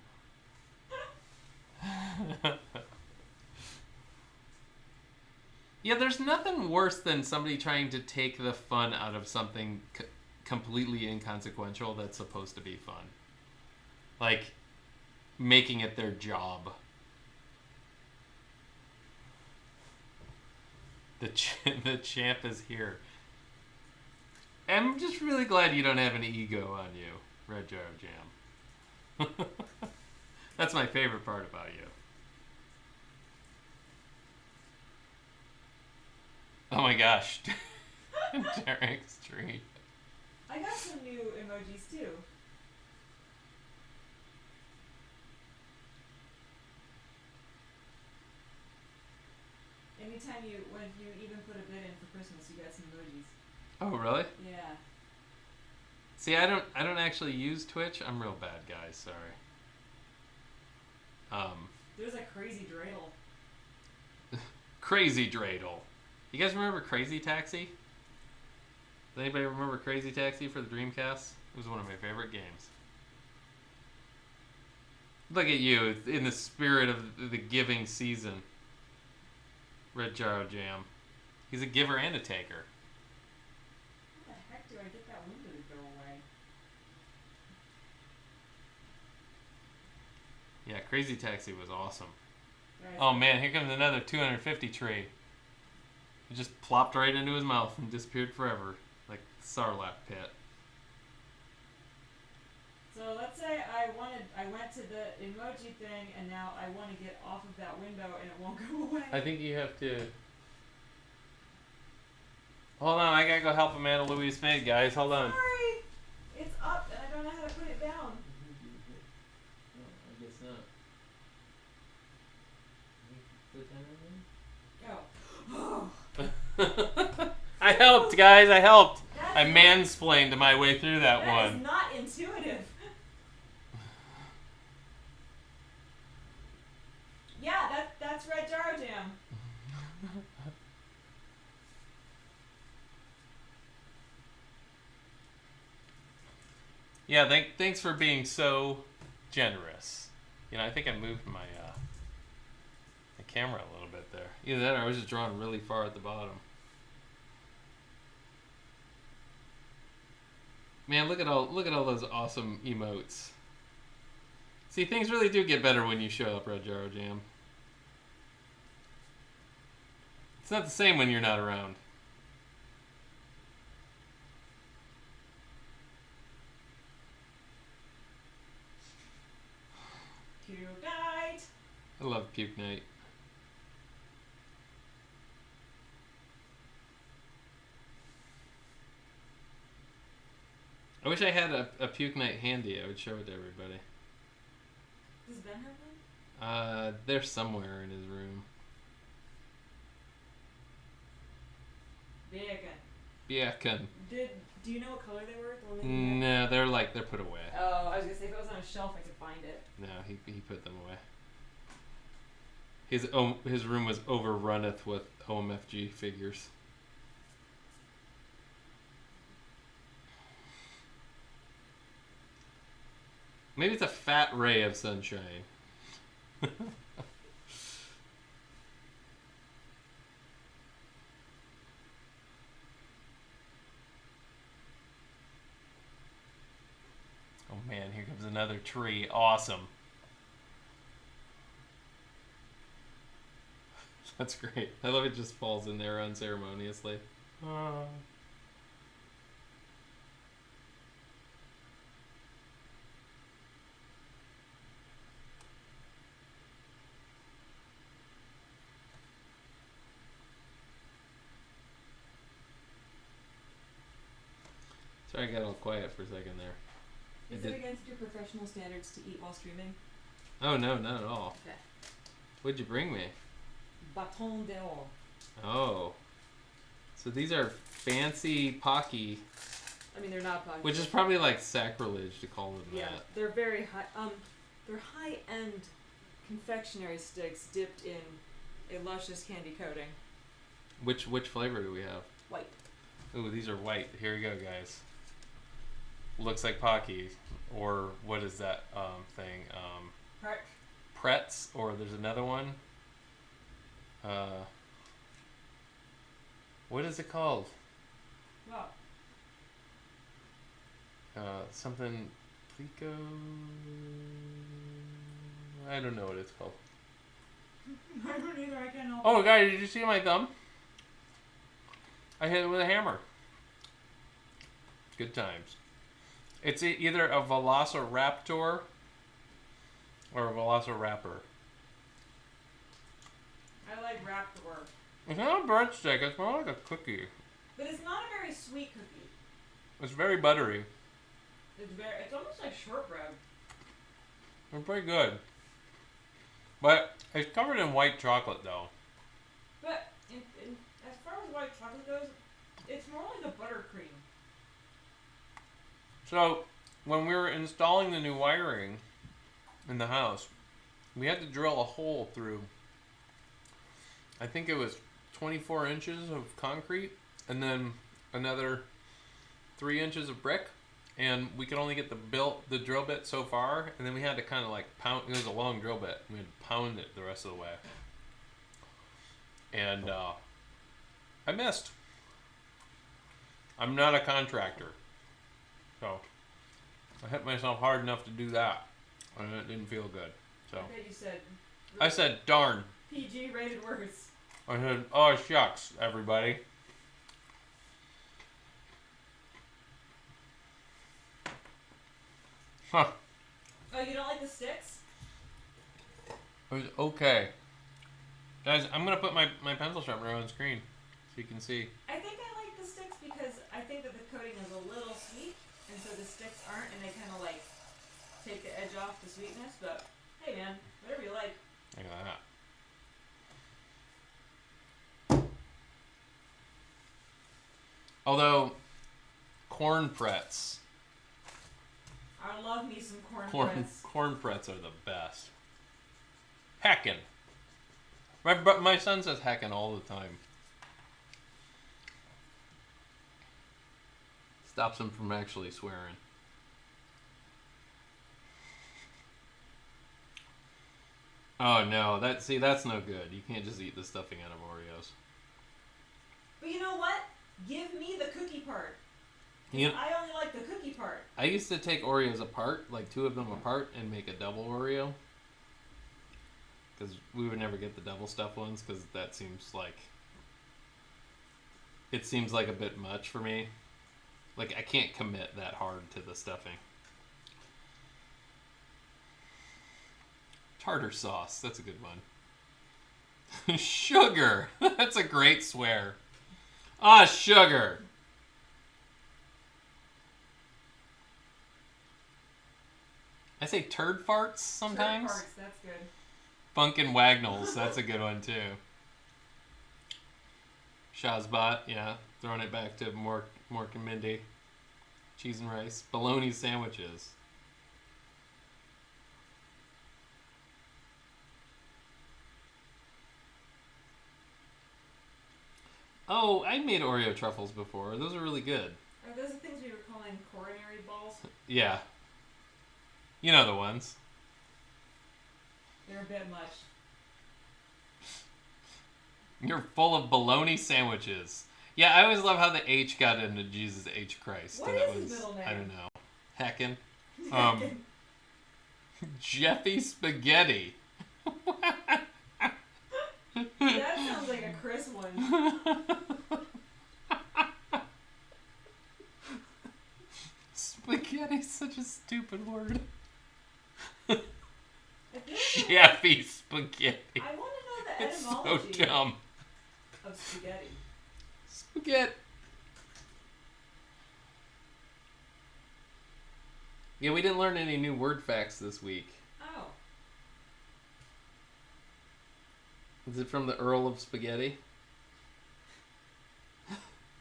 Yeah, there's nothing worse than somebody trying to take the fun out of something completely inconsequential that's supposed to be fun. Like, making it their job. The champ is here. I'm just really glad you don't have any ego on you, Red Jar Jam. That's my favorite part about you. Oh my gosh. Derek's tree. I got some new emojis too. Anytime when you even put a bid in for Christmas, you got some emojis. Oh really? Yeah. See, I don't actually use Twitch. I'm real bad, guys. Sorry. There's a crazy dreidel. Crazy dreidel. You guys remember Crazy Taxi? Does anybody remember Crazy Taxi for the Dreamcast? It was one of my favorite games. Look at you, in the spirit of the giving season. Red Jar Jam. He's a giver and a taker. How the heck do I get that window to go away? Yeah, Crazy Taxi was awesome. Guys, Oh man, here comes another 250 tree. It just plopped right into his mouth and disappeared forever, like the Sarlacc pit. So let's say I went to the emoji thing and now I want to get off of that window and it won't go away. I think you have to... Hold on, I gotta go help Amanda Louise Spade, guys. Hold on. Sorry! It's up and I don't know how to put it down. I guess not. Oh. I helped, guys. I helped. That's I not- mansplained my way through that That one. is not intuitive. Yeah, that's Red Jar Jam. Yeah, thanks for being so generous. You know, I think I moved my camera a little bit there. Either that or I was just drawing really far at the bottom. Man, look at all those awesome emotes. See, things really do get better when you show up, Red Jar Jam. It's not the same when you're not around. Cute night. I love Puke Night. I wish I had a Puke Night handy. I would show it to everybody. Does Ben have one? They're somewhere in his room. Bacon. Yeah, Do you know what color they were? The one that you had? No, they're put away. Oh, I was gonna say if it was on a shelf, I could find it. No, he put them away. His room was overrunneth with OMFG figures. Maybe it's a fat ray of sunshine. Oh man, here comes another tree. Awesome. That's great. I love it just falls in there unceremoniously. Sorry, I got all quiet for a second there. Is it against your professional standards to eat while streaming? Oh no, not at all. Okay. What'd you bring me? Bâton d'or. Oh. So these are fancy Pocky, I mean, they're not Pocky. which is probably like sacrilege to call them yeah, that. they're very high. They're high-end confectionery sticks dipped in a luscious candy coating. Which flavor do we have? White. Ooh, these are white. Here we go, guys. Looks like Pocky, or what is that thing? Right. Pretz, or there's another one. What is it called? Wow. Something Plico. I don't know what it's called. I don't either. I can't help. Oh, guys, did you see my thumb? I hit it with a hammer. Good times. It's either a Velociraptor or a Velociraptor. I like Raptor. It's not a breadstick. It's more like a cookie. But it's not a very sweet cookie. It's very buttery. It's almost like shortbread. It's pretty good. But it's covered in white chocolate, though. But as far as white chocolate goes, it's more like a buttercream. So, when we were installing the new wiring in the house, we had to drill a hole through, I think it was 24 inches of concrete, and then another 3 inches of brick, and we could only get the drill bit so far, and then we had to kind of like pound. It was a long drill bit. We had to pound it the rest of the way, and I missed. I'm not a contractor, so I hit myself hard enough to do that, and it didn't feel good. So I bet you said. I said, "Darn." PG rated words. I said, "Oh shucks, everybody." Huh. Oh, you don't like the sticks? It was okay. Guys, I'm going to put my pencil sharpener on screen so you can see. I think I like the sticks because I think that the coating is a little sweet, and so the sticks aren't, and they kind of like take the edge off the sweetness. But hey, man, whatever you like. Look at that. Although, corn pretz. I love me some corn pretz. Corn pretz are the best. Heckin'. My son says heckin' all the time. Stops him from actually swearing. Oh no, that's no good. You can't just eat the stuffing out of Oreos. But you know what? Give me the cookie part. You know, I only like the cookie part. I used to take Oreos apart, like 2 of them apart, and make a double Oreo. Because we would never get the double stuffed ones, because that seems like... It seems like a bit much for me. Like, I can't commit that hard to the stuffing. Tartar sauce, that's a good one. Sugar! That's a great swear. Ah, sugar! I say turd farts sometimes. Turd farts, that's good. Funkin' Wagnalls, that's a good one too. Shazbot, yeah, throwing it back to Mork and Mindy. Cheese and rice. Bologna sandwiches. Oh, I made Oreo truffles before. Those are really good. Are those the things we were calling coronary balls? Yeah. You know the ones. They're a bit much. You're full of bologna sandwiches. Yeah, I always love how the H got into Jesus H. Christ. What and is it his middle name? I don't know. Heckin'. Jeffy Spaghetti. That sounds like a Chris one. Spaghetti's such a stupid word. I feel like Jeffy Spaghetti. I want to know the It's so etymology dumb. of spaghetti. Spaghetti. Yeah, we didn't learn any new word facts this week. Oh. Is it from the Earl of Spaghetti?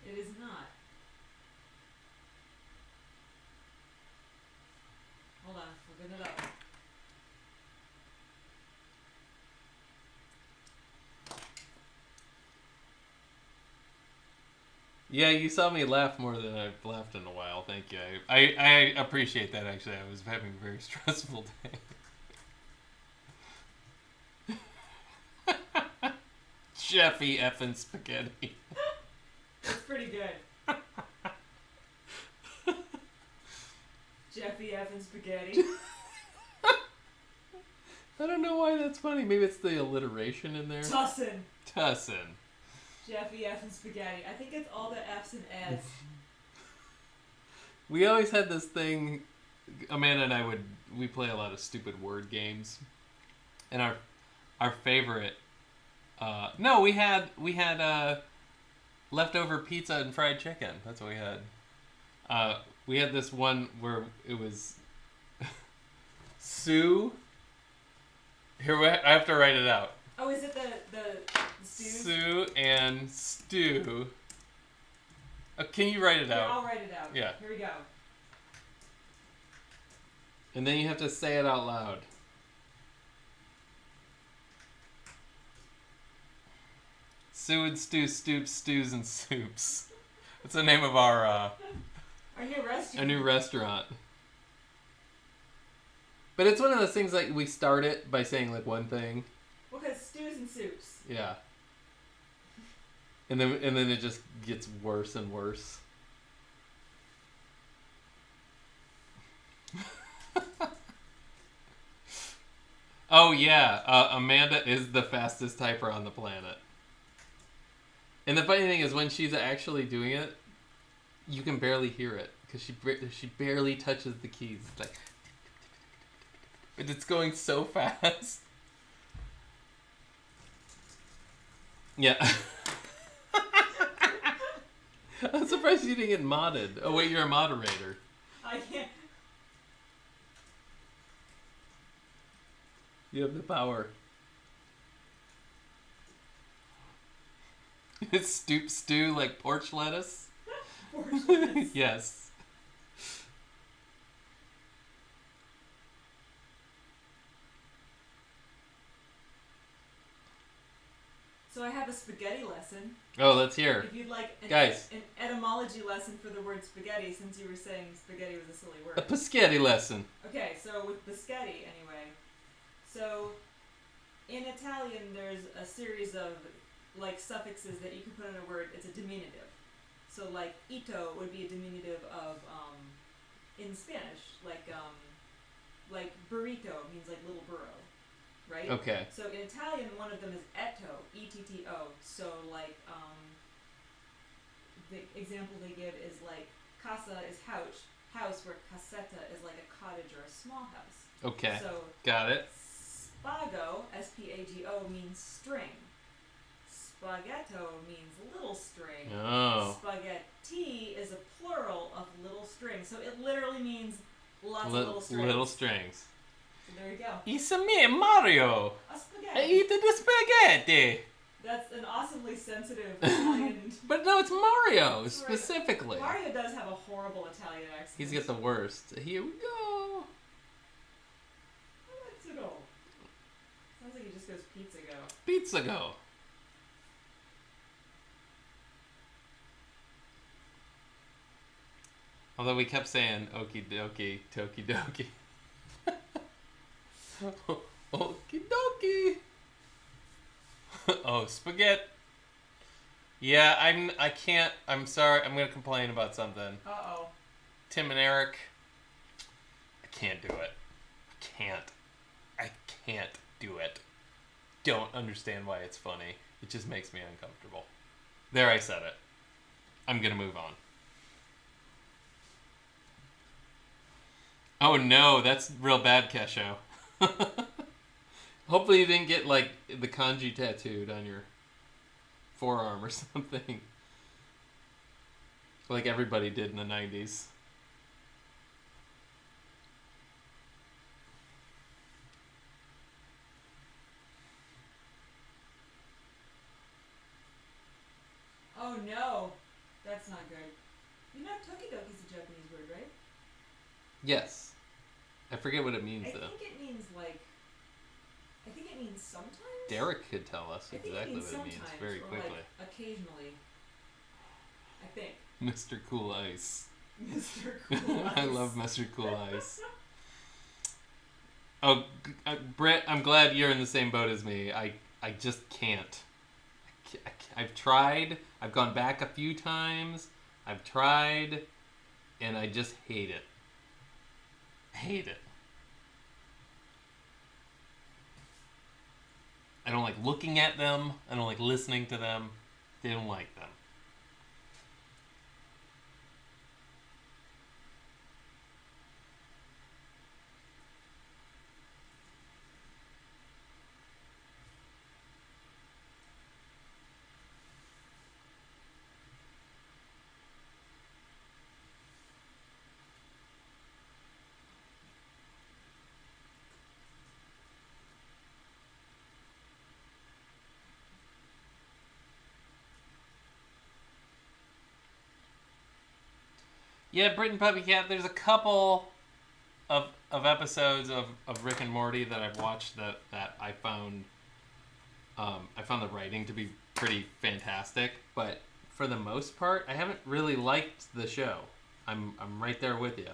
It is not. Hold on, we're looking it up. Yeah, you saw me laugh more than I've laughed in a while. Thank you. I appreciate that, actually. I was having a very stressful day. Jeffy effing Spaghetti. It's pretty good. Jeffy effing spaghetti. I don't know why that's funny. Maybe it's the alliteration in there. Tussin. Tussin. Jeffy effing spaghetti. I think it's all the F's and S's. We always had this thing. Amanda and I we play a lot of stupid word games, and our favorite. No, we had leftover pizza and fried chicken. That's what we had. We had this one where it was Sue. Here, I have to write it out. Oh, is it the stews? Sue and Stew. Can you write it Yeah, out? I'll write it out. Yeah. Here we go. And then you have to say it out loud. Sue and Stew, Stoops, Stews, and Soups. That's the name of our new restaurant. a new restaurant. But it's one of those things like we start it by saying like one thing. Well, because stews and soups. Yeah. And then it just gets worse and worse. Oh yeah, Amanda is the fastest typer on the planet. And the funny thing is, when she's actually doing it, you can barely hear it because she barely touches the keys. It's like, but it's going so fast. Yeah. I'm surprised you didn't get modded. Oh wait, you're a moderator. I can't. You have the power. It's stoop stew like porch lettuce? Portions. Yes. So I have a spaghetti lesson. Oh, let's hear. If you'd like Guys. an etymology lesson for the word spaghetti, since you were saying spaghetti was a silly A word. Paschetti lesson. Okay, so with biscotti, anyway. So, in Italian, there's a series of, like, suffixes that you can put in a word. It's a diminutive. So, like, ito would be a diminutive of, in Spanish, like burrito means, like, little burro, right? Okay. So, in Italian, one of them is etto, E-T-T-O. So, like, the example they give is, like, casa is house, where casetta is, like, a cottage or a small house. Okay. So, Got it. spago, S-P-A-G-O, means string. Spaghetto means little string. Oh. Spaghetti is a plural of little string. So it literally means lots of little strings. Little strings. So there you go. It's me, Mario. A I spaghetti. eat the spaghetti. That's an awesomely sensitive Italian. But no, it's Mario Right. specifically. Mario does have a horrible Italian accent. He's got the worst. Here we go. Let's go. Sounds like he just goes pizza go. Pizza go. Although we kept saying okie dokie, tokie dokie. Okie dokie. Oh, spaghetti. Yeah, I can't. I'm sorry. I'm gonna complain about something. Uh-oh. Tim and Eric. I can't do it. I can't do it. Don't understand why it's funny. It just makes me uncomfortable. There, I said it. I'm gonna move on. Oh no, that's real bad, Kesho. Hopefully you didn't get like the kanji tattooed on your forearm or something. Like everybody did in the 90s. Oh no, that's not good. You know, tokidoki's a Japanese word, right? Yes. I forget what it means I though. think it means like. I think it means sometimes. Derek could tell us I think exactly it means what it means sometimes, very or quickly. like occasionally. I think. Mr. Cool Ice. Mr. Cool Ice. I love Mr. Cool Ice. Oh, Brett, I'm glad you're in the same boat as me. I just can't. I've tried. I've gone back a few times. I've tried, and I just hate it. Hate it. I don't like looking at them. I don't like listening to them. They don't like them. Yeah, Brit and Puppy Cat, there's a couple of episodes of Rick and Morty that I've watched that I found the writing to be pretty fantastic, but for the most part, I haven't really liked the show. I'm right there with you.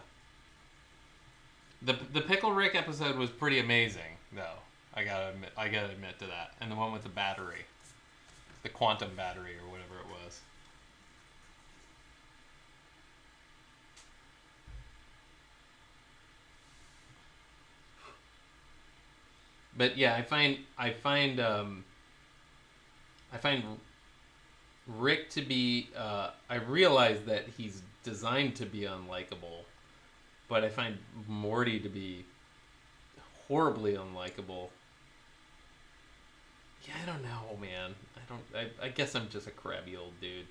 The Pickle Rick episode was pretty amazing, though. I gotta admit to that. And the one with the battery, the quantum battery or whatever it was. But yeah, I find Rick to be. I realize that he's designed to be unlikable, but I find Morty to be horribly unlikable. Yeah, I don't know, man. I guess I'm just a crabby old dude.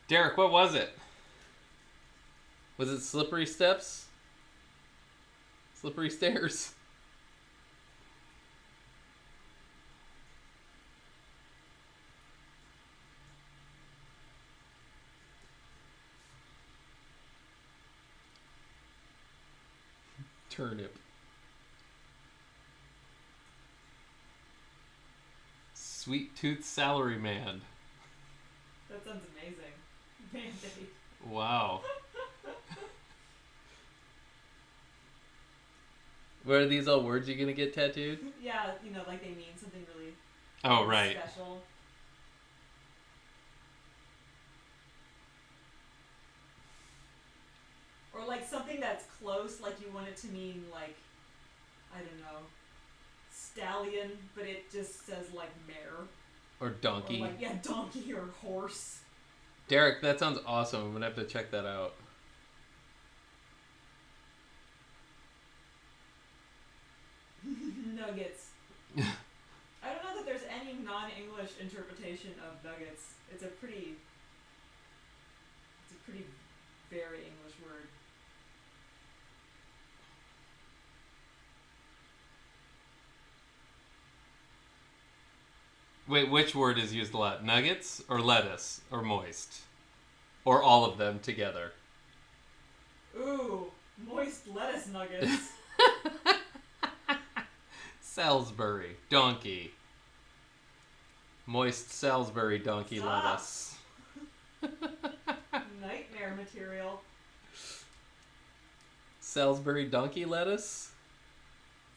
Derek, what was it? Was it slippery steps? Slippery stairs? Turnip. Sweet Tooth Salary Man. That sounds amazing. Band-Aid. Wow. What are these all words you're gonna get tattooed? Yeah, you know, like they mean something really Oh, right. special. Or like something that's close, like you want it to mean like, I don't know, stallion, but it just says like mare. Or donkey. Or like, yeah, donkey or horse. Derek, that sounds awesome. I'm gonna have to check that out. Nuggets. I don't know that there's any non-English interpretation of nuggets. It's a pretty very English word. Wait, which word is used a lot? Nuggets or lettuce or moist? Or all of them together? Ooh, moist lettuce nuggets. Salisbury, donkey. Moist Salisbury donkey Stop. lettuce. Nightmare material. Salisbury donkey lettuce.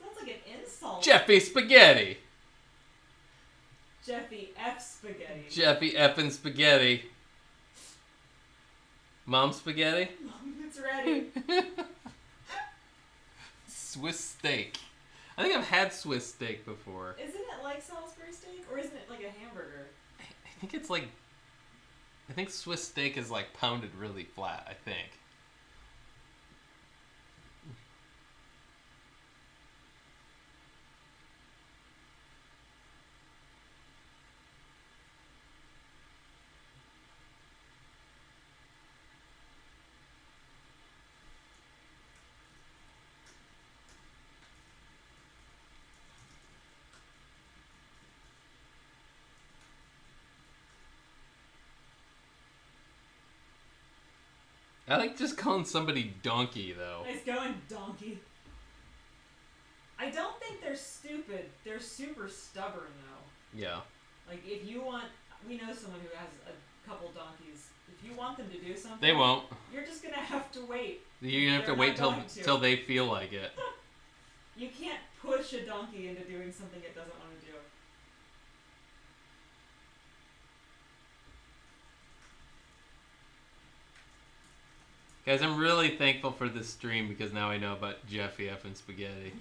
Sounds like an insult. Jeffy Spaghetti. Jeffy F. Spaghetti. Jeffy effing Spaghetti. Mom Spaghetti? It's ready. Swiss steak. I think I've had Swiss steak before. Isn't it like Salisbury steak? Or isn't it like a hamburger? I think it's like... I think Swiss steak is like pounded really flat, I think. I like just calling somebody donkey, though. Nice going, donkey. I don't think they're stupid. They're super stubborn, though. Yeah. Like, if you want... We know someone who has a couple donkeys. If you want them to do something... They won't. You're just gonna have to wait. You have to wait till they feel like it. You can't push a donkey into doing something it doesn't want to do. Guys, I'm really thankful for this stream because now I know about Jeffy F and Spaghetti.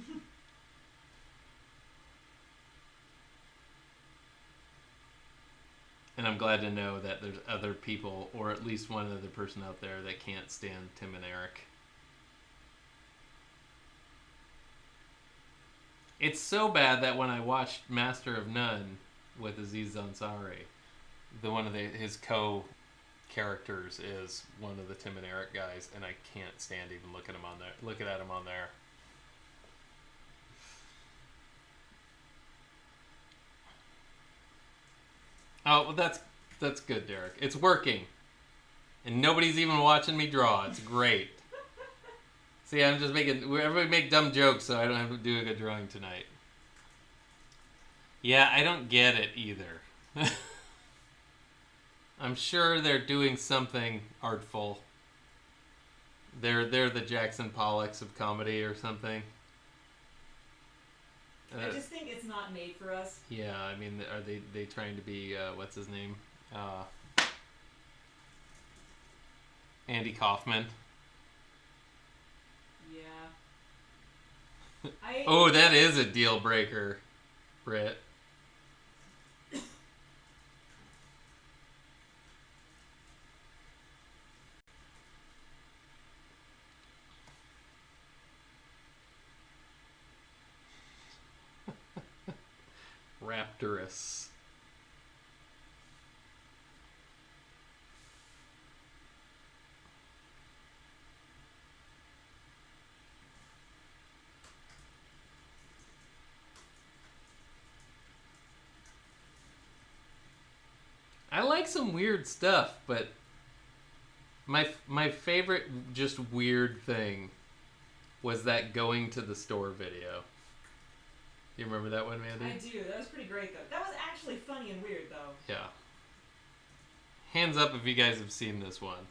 And I'm glad to know that there's other people, or at least one other person out there that can't stand Tim and Eric. It's so bad that when I watched Master of None with Aziz Ansari, his co-characters is one of the Tim and Eric guys, and I can't stand even looking at him on there. Oh, well, that's good, Derek. It's working. And nobody's even watching me draw. It's great. See, I'm just everybody make dumb jokes so I don't have to do a good drawing tonight. Yeah, I don't get it either. I'm sure they're doing something artful. They're the Jackson Pollocks of comedy or something. I just think it's not made for us. Yeah, I mean, are they trying to be, what's his name? Andy Kaufman. Yeah. Oh, that is a deal breaker, Britt. Raptorous. I like some weird stuff, but my favorite just weird thing was that going to the store video. Do you remember that one, Mandy? I do. That was pretty great, though. That was actually funny and weird, though. Yeah. Hands up if you guys have seen this one.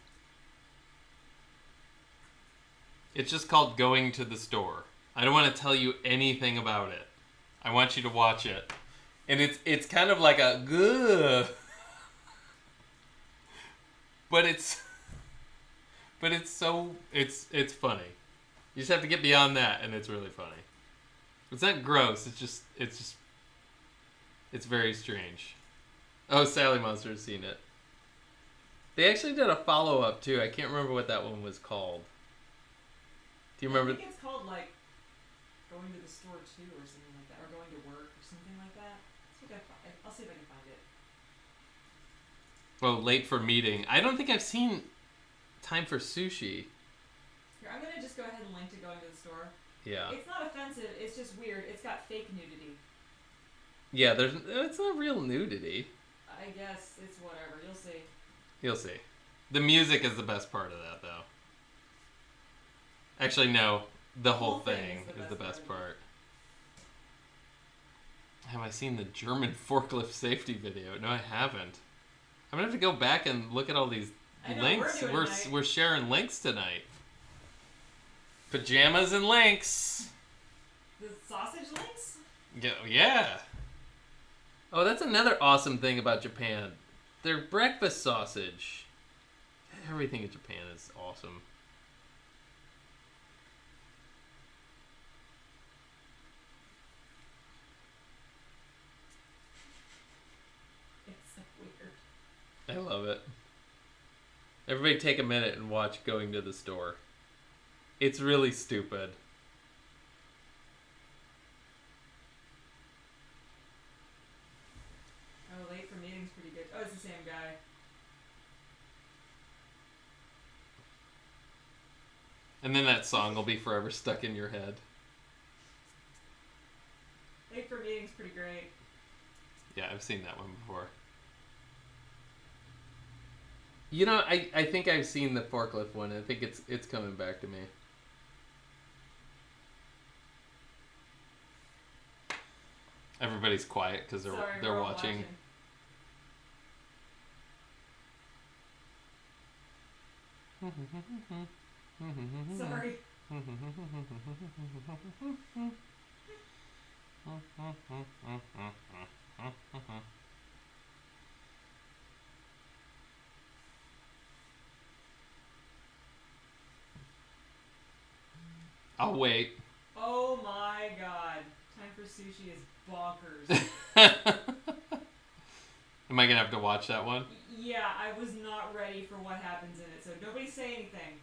It's just called Going to the Store. I don't want to tell you anything about it. I want you to watch it. And it's kind of like a good, but it's funny. You just have to get beyond that, and it's really funny. It's not gross. It's very strange. Oh, Sally Monster has seen it. They actually did a follow-up too. I can't remember what that one was called. Do you remember? I think it's called like Going to the Store too, or something like that, or Going to Work, or something like that. I'll see if I can find it. Oh, Late for Meeting. I don't think I've seen Time for Sushi. Here, I'm gonna just go ahead and link to Going to the Store. Yeah. It's not offensive. It's just weird. It's got fake nudity. Yeah, it's not real nudity. I guess it's whatever. You'll see. You'll see. The music is the best part of that, though. Actually, no. The whole thing is the best part. Have I seen the German forklift safety video? No, I haven't. I'm gonna have to go back and look at all these links. We're sharing links tonight. Pajamas and links. The sausage links? Yeah. Oh, that's another awesome thing about Japan. Their breakfast sausage. Everything in Japan is awesome. It's so weird. I love it. Everybody take a minute and watch Going to the Store. It's really stupid. Oh, late for meeting's pretty good. Oh, it's the same guy. And then that song will be forever stuck in your head. Late for meeting's pretty great. Yeah, I've seen that one before. You know, I think I've seen the forklift one. I think it's coming back to me. Everybody's quiet because Sorry, they're we're all watching. Sorry. I'll wait. Oh my god. Time for sushi is bonkers. Am I gonna have to watch that one? Yeah, I was not ready for what happens in it, so nobody say anything.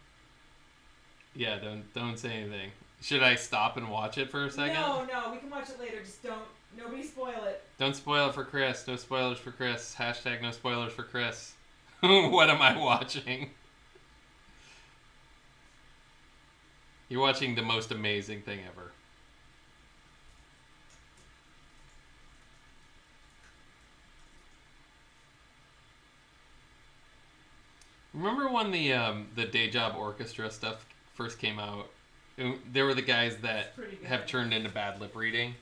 Yeah, don't say anything. Should I stop and watch it for a second? No, we can watch it later. Just don't. Nobody spoil it. Don't spoil it for Chris. No spoilers for Chris. Hashtag no spoilers for Chris. What am I watching? You're watching the most amazing thing ever. Remember when the Day Job Orchestra stuff first came out? There were the guys that have turned into bad lip reading.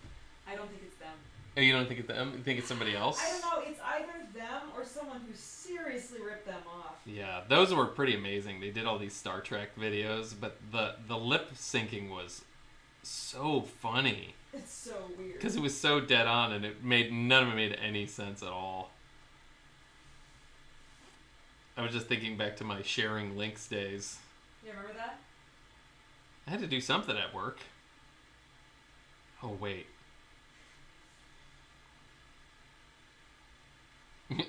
I don't think it's them. Oh, you don't think it's them? You think it's somebody else? I don't know. It's either them or someone who seriously ripped them off. Yeah, those were pretty amazing. They did all these Star Trek videos, but the lip syncing was so funny. It's so weird. Because it was so dead on, and none of it made any sense at all. I was just thinking back to my sharing links days. You remember that? I had to do something at work. Oh, wait.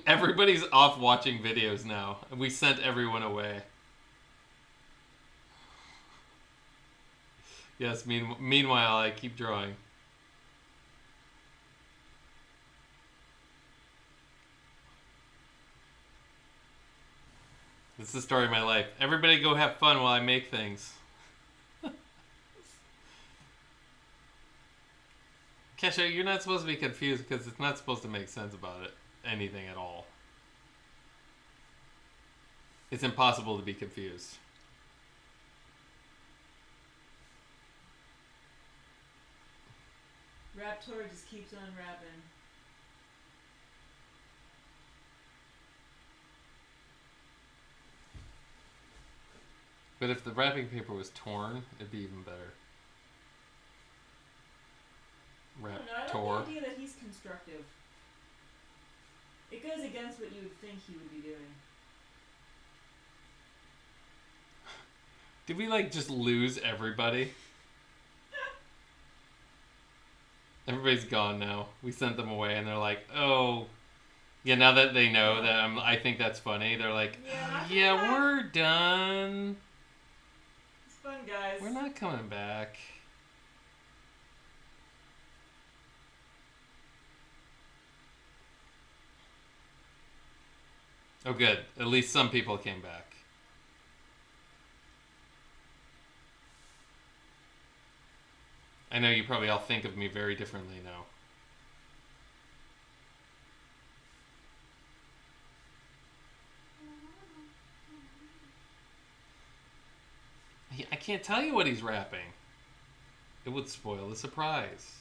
Everybody's off watching videos now. We sent everyone away. Yes, meanwhile, I keep drawing. This is the story of my life. Everybody go have fun while I make things. Kesha, you're not supposed to be confused because it's not supposed to make sense about it. Anything at all. It's impossible to be confused. Raptor just keeps on rapping. But if the wrapping paper was torn, it'd be even better. I don't know. I like the idea that he's constructive. It goes against what you would think he would be doing. Did we just lose everybody? Everybody's gone now. We sent them away and they're like, oh, yeah, now that they know that I think that's funny, they're like, yeah, we're done. It's fun, guys. We're not coming back. Oh, good. At least some people came back. I know you probably all think of me very differently now. I can't tell you what he's rapping. It would spoil the surprise.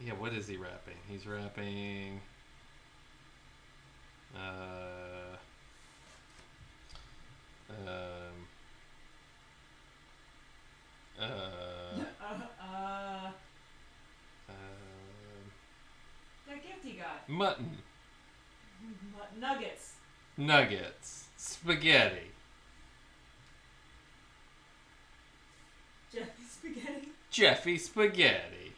Yeah, what is he rapping? He's rapping... Mutton. Nuggets. Nuggets. Spaghetti. Jeffy spaghetti. Jeffy Spaghetti.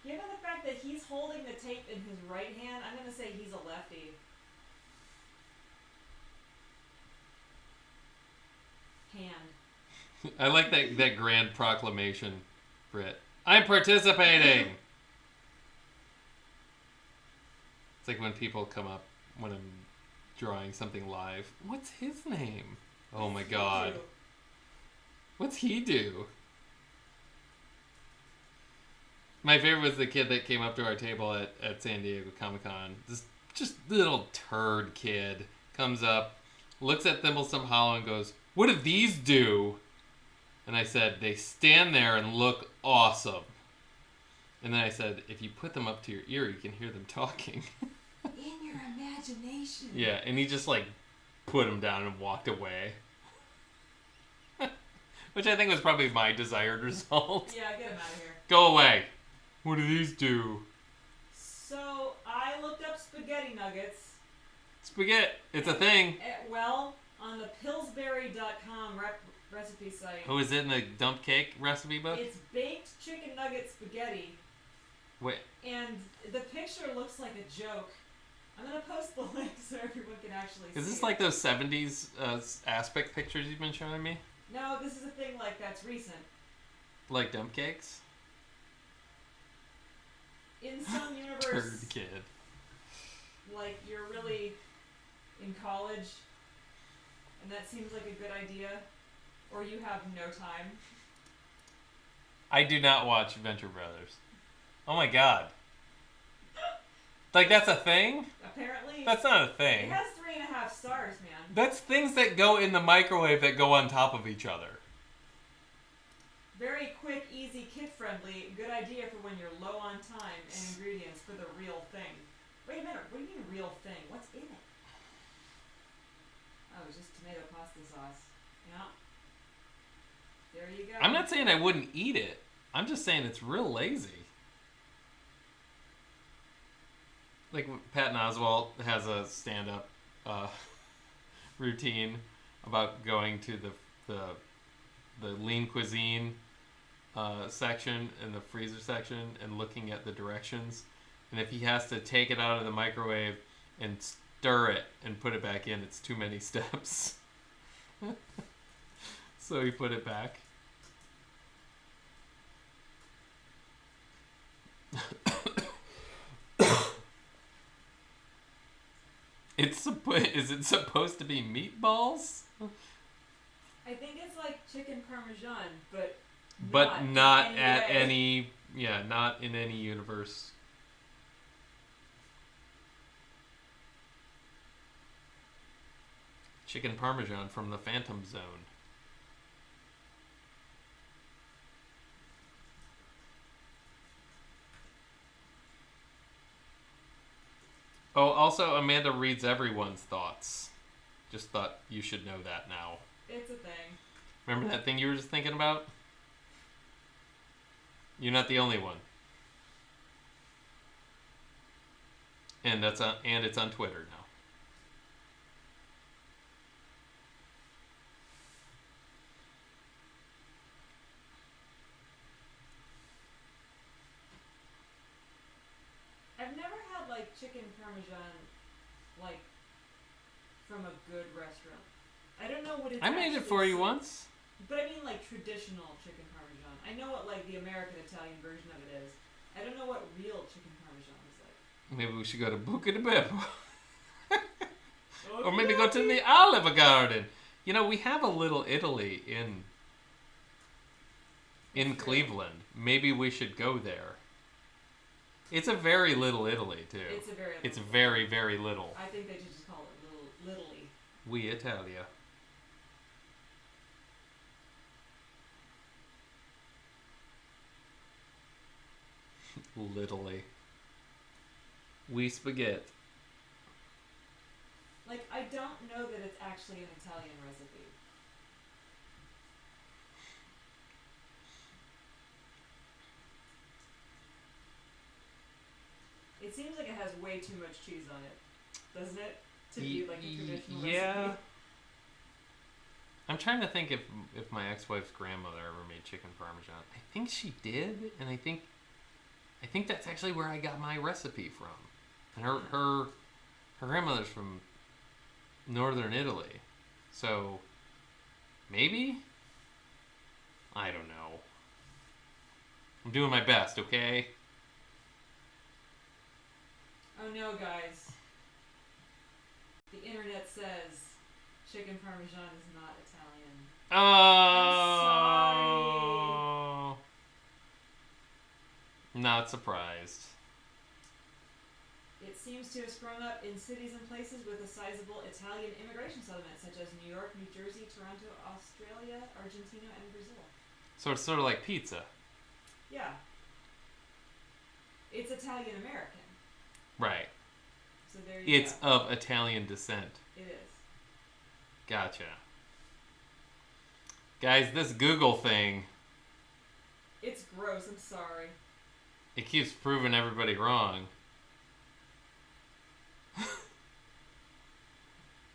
Given the fact that he's holding the tape in his right hand, I'm going to say he's a lefty. Hand. I like that grand proclamation, Britt. I'm participating! It's like when people come up when I'm drawing something live. What's his name? Oh my god. What's he do? My favorite was the kid that came up to our table at San Diego Comic-Con. This just little turd kid comes up, looks at Thimblesome Hollow and goes, "What do these do?" And I said, "They stand there and look awesome." And then I said, "If you put them up to your ear, you can hear them talking." In your imagination. Yeah, and he just like put them down and walked away. Which I think was probably my desired result. Yeah, get him out of here. Go away. What do these do? So, I looked up spaghetti nuggets. Spaghetti. It's a thing. Well, on the Pillsbury.com recipe site. Oh, is it in the dump cake recipe book? It's baked chicken nugget spaghetti. Wait. And the picture looks like a joke. I'm going to post the link so everyone can actually see Is this it. like those 70s aspect pictures you've been showing me? No, this is a thing like that's recent. Like dump cakes? In some universe, Turd kid. like you're really in college, and that seems like a good idea, or you have no time. I do not watch Venture Brothers. Oh my god. Like that's a thing? Apparently, That's not a it thing. has 3.5 stars, man. That's things that go in the microwave that go on top of each other. Very quick, easy, kid-friendly. Good idea for when you're low on time and ingredients for the real thing. Wait a minute. What do you mean real thing? What's in it? Oh, it's just tomato pasta sauce. Yeah. There you go. I'm not saying I wouldn't eat it. I'm just saying it's real lazy. Like Patton Oswalt has a stand-up routine about going to the lean cuisine section and the freezer section and looking at the directions, and if he has to take it out of the microwave and stir it and put it back in, it's too many steps. So he put it back. Is it supposed to be meatballs? I think it's like chicken parmesan, but Not in at any way. not in any universe. Chicken parmesan from the Phantom Zone. Oh, also Amanda reads everyone's thoughts. Just thought you should know that now. It's a thing. Remember that thing you were just thinking about? You're not the only one. And it's on Twitter now. I've never had like chicken parmesan like from a good restaurant. I don't know what it's I made it actually for you once. But I mean like traditional chicken parmesan. I know what like the American Italian version of it is. I don't know what real chicken parmesan is like. Maybe we should go to Buca di Beppo. Or maybe go to the Olive Garden. You know, we have a Little Italy in Cleveland. Maybe we should go there. It's a very little Italy, too. It's very, very little. I think they should just call it Littly. We Italia. Littly. We spaghetti. Like, I don't know that it's actually an Italian recipe. too much cheese on it, doesn't it? To be like a traditional yeah. recipe. I'm trying to think if my ex-wife's grandmother ever made chicken parmesan. I think she did, and I think that's actually where I got my recipe from. And her grandmother's from northern Italy, so maybe, I don't know. I'm doing my best, okay? Oh no, guys. The internet says chicken parmesan is not Italian. Oh. Not surprised. It seems to have sprung up in cities and places with a sizable Italian immigration settlement, such as New York, New Jersey, Toronto, Australia, Argentina, and Brazil. So it's sort of like pizza. Yeah. It's Italian American. Right. So there you It's go. of Italian descent. It is. Gotcha. Guys, this Google thing, It's gross, I'm sorry. it keeps proving everybody wrong.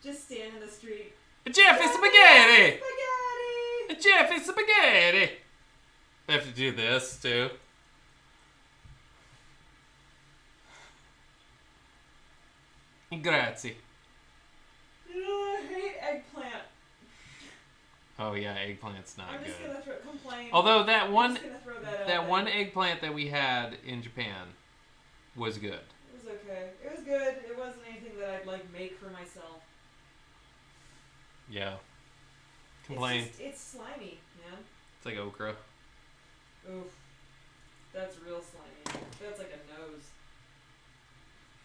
Just stand in the street. Jeff, it's spaghetti! Spaghetti! Jeff, it's spaghetti! I have to do this, too. Grazie. I hate eggplant. Oh yeah, eggplant's not I'm just good. gonna complain. Although that I'm one just gonna throw that out that there. one eggplant that we had in Japan was good. It was okay. It was good. It wasn't anything that I'd like make for myself. Yeah. Complain. It's slimy, man. It's like okra. Oof. That's real slimy. That's like a nose.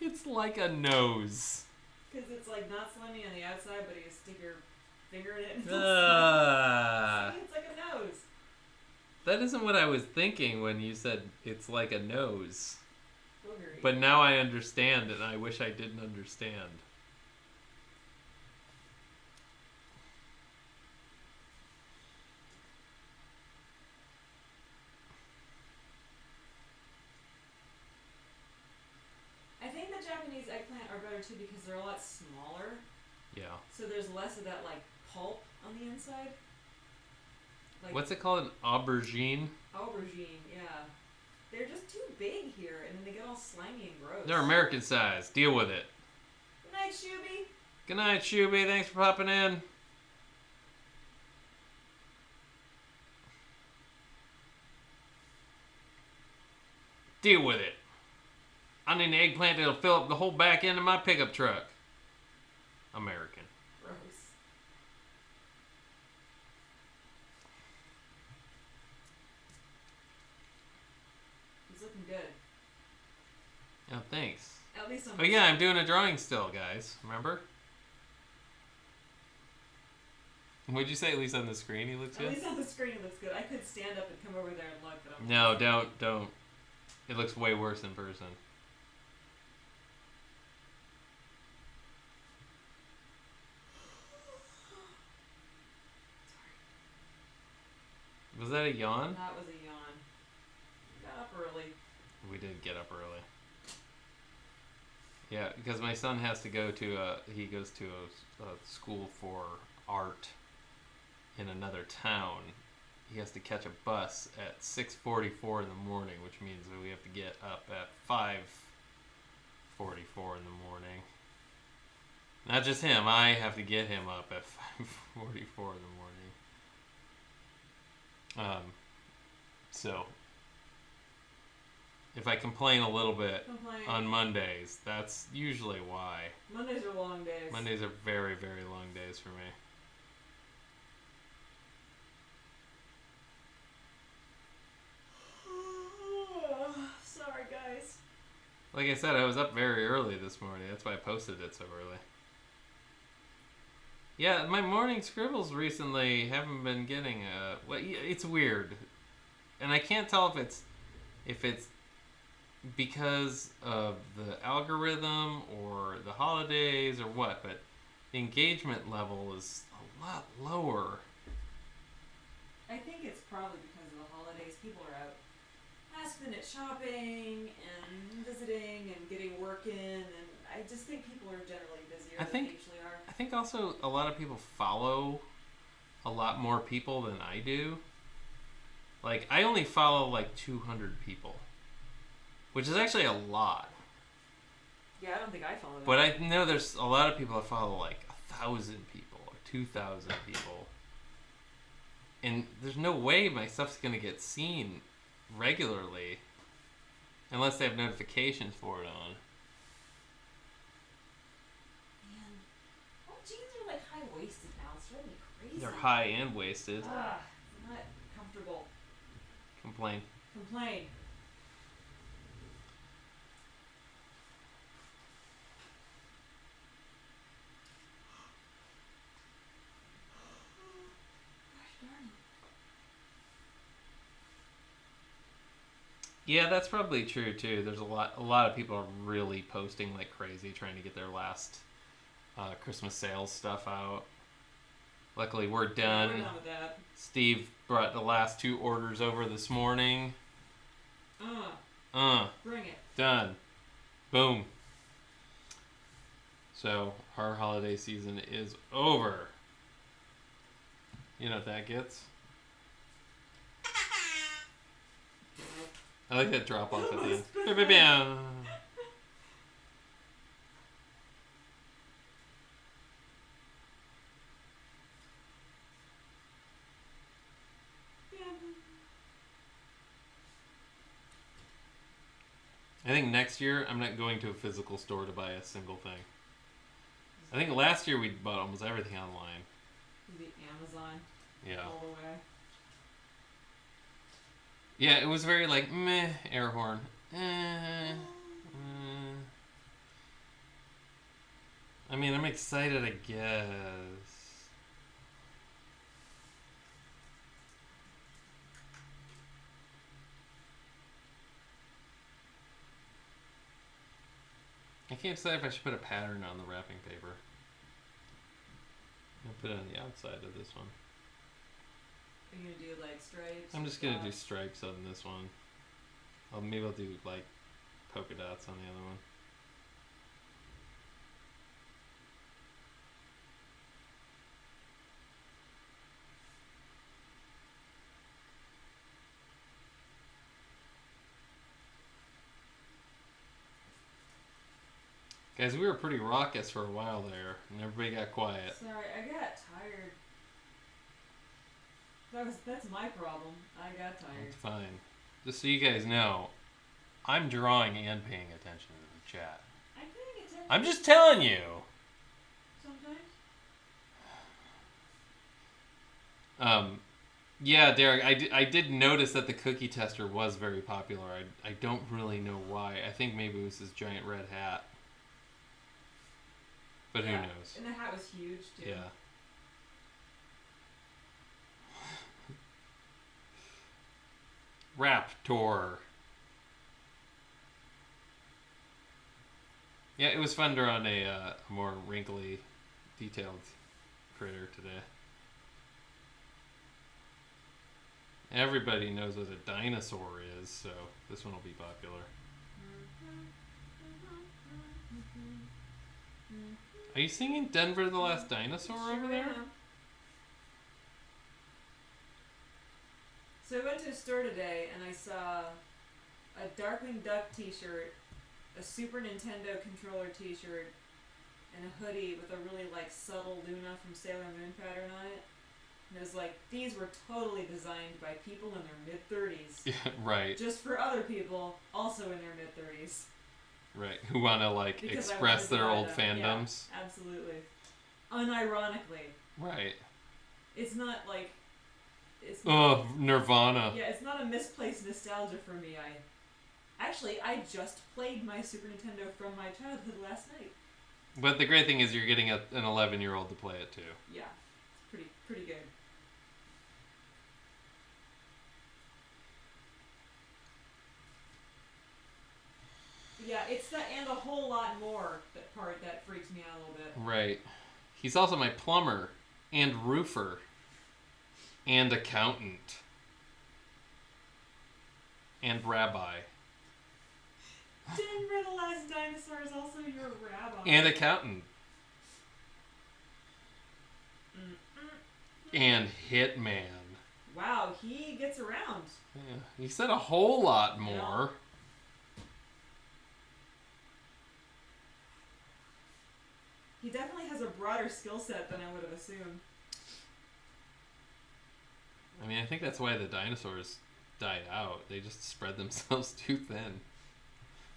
It's like a nose. Because it's like not slimy on the outside, but you stick your finger in it and it's See, it's like a nose. That isn't what I was thinking when you said it's like a nose. Boogery. But now I understand, and I wish I didn't understand. I think the Japanese eggplant are better too because they're a lot smaller. Yeah. So there's less of that like pulp on the inside. Like What's it called? An aubergine? aubergine, yeah. They're just too big here, and then they get all slimy and gross. They're American size. Deal with it. Good night, Shuby. Good night, Shuby. Thanks for popping in. Deal with it. I need an eggplant that'll fill up the whole back end of my pickup truck. American. Gross. He's looking good. Oh, thanks. At least on Oh yeah, I'm doing a drawing still, guys. Remember? What'd you say? At least on the screen, he looks At good. least on the screen it looks good. I could stand up and come over there and look, but I'm No, don't. It looks way worse in person. Was that a yawn? That was a yawn. Got up early. We did get up early. Yeah, because my son has to go to he goes to a school for art in another town. He has to catch a bus at 6:44 in the morning, which means that we have to get up at 5:44 in the morning. Not just him, I have to get him up at 5:44 in the morning. So if I complain a little bit Complain. on Mondays, that's usually why. Mondays are long days. Mondays are very, very long days for me. Sorry, guys. Like I said, I was up very early this morning. That's why I posted it so early. Yeah, my morning scribbles recently haven't been getting well, it's weird. And I can't tell if it's because of the algorithm or the holidays or what, but the engagement level is a lot lower. I think it's probably because of the holidays. People are out. As last minute shopping and visiting and getting work in, and I just think people are generally busier than they usually are. I think also a lot of people follow a lot more people than I do. Like, I only follow like 200 people, which is actually a lot. Yeah, I don't think I follow that. But I know there's a lot of people that follow like 1,000 people or 2,000 people. And there's no way my stuff's going to get seen regularly unless they have notifications for it on. Man. All jeans are like high-waisted now. It's driving me crazy. They're high and waisted. It's not comfortable. Complain. Complain. Gosh darn it. Yeah, that's probably true too. There's a lot of people are really posting like crazy trying to get their last Christmas sales stuff out. Luckily, we're done. We're done with that. Steve brought the last 2 orders over this morning. Bring it. Done. Boom. So, our holiday season is over. You know what that gets? I like that drop off at the end. Ba-ba-bam. I think next year I'm not going to a physical store to buy a single thing. I think last year we bought almost everything online. The Amazon. Yeah. All the way. Yeah, it was very like meh air horn. I mean, I'm excited, I guess. I can't decide if I should put a pattern on the wrapping paper. I'll put it on the outside of this one. Are you gonna do like stripes? I'm just gonna do stripes on this one. Maybe I'll do like polka dots on the other one. Guys, we were pretty raucous for a while there, and everybody got quiet. Sorry, I got tired. That's my problem. I got tired. It's fine. Just so you guys know, I'm drawing and paying attention to the chat. I'm paying attention. I'm just telling you. Sometimes. Yeah, Derek, I did notice that the cookie tester was very popular. I don't really know why. I think maybe it was his giant red hat. But yeah. Who knows? And the hat was huge, too. Yeah. Raptor. Yeah, it was fun to run a more wrinkly, detailed critter today. Everybody knows what a dinosaur is, so this one will be popular. Are you singing Denver the Last Dinosaur over there? Am. So I went to a store today and I saw a Darkwing Duck t-shirt, a Super Nintendo controller t-shirt, and a hoodie with a really like subtle Luna from Sailor Moon pattern on it. And it was like, these were totally designed by people in their mid-30s. Yeah, right. Just for other people, also in their mid-30s. Right, who want to like Because express their old them. fandoms. Yeah, absolutely. Unironically. Right. It's not like... It's not, Oh, Nirvana. yeah, it's not a misplaced nostalgia for me. I just played my Super Nintendo from my childhood last night. But the great thing is you're getting an 11-year-old to play it too. Yeah, it's pretty good. Yeah, it's that and a whole lot more that freaks me out a little bit. Right. He's also my plumber and roofer and accountant and rabbi. Didn't realize dinosaur is also your rabbi. And accountant. And hitman. Wow, he gets around. Yeah, he said a whole lot more. He definitely has a broader skill set than I would have assumed. I mean, I think that's why the dinosaurs died out. They just spread themselves too thin.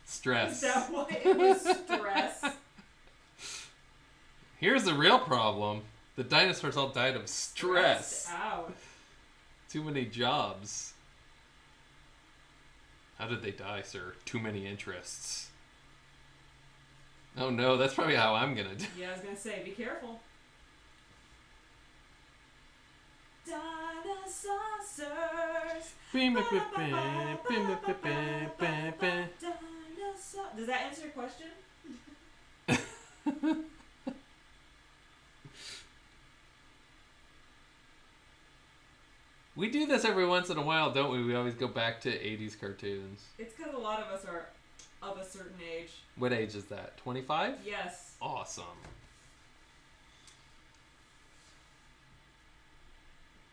Stress. Is that why it was stress? Here's the real problem. The dinosaurs all died of stress. Stressed out. Too many jobs. How did they die, sir? Too many interests. Oh no, that's probably how I'm gonna die. Yeah, I was gonna say, be careful. Dinosaurs. Does that answer your question? We do this every once in a while, don't we? We always go back to 80s cartoons. It's because a lot of us are of a certain age. What age is that? 25? Yes. Awesome.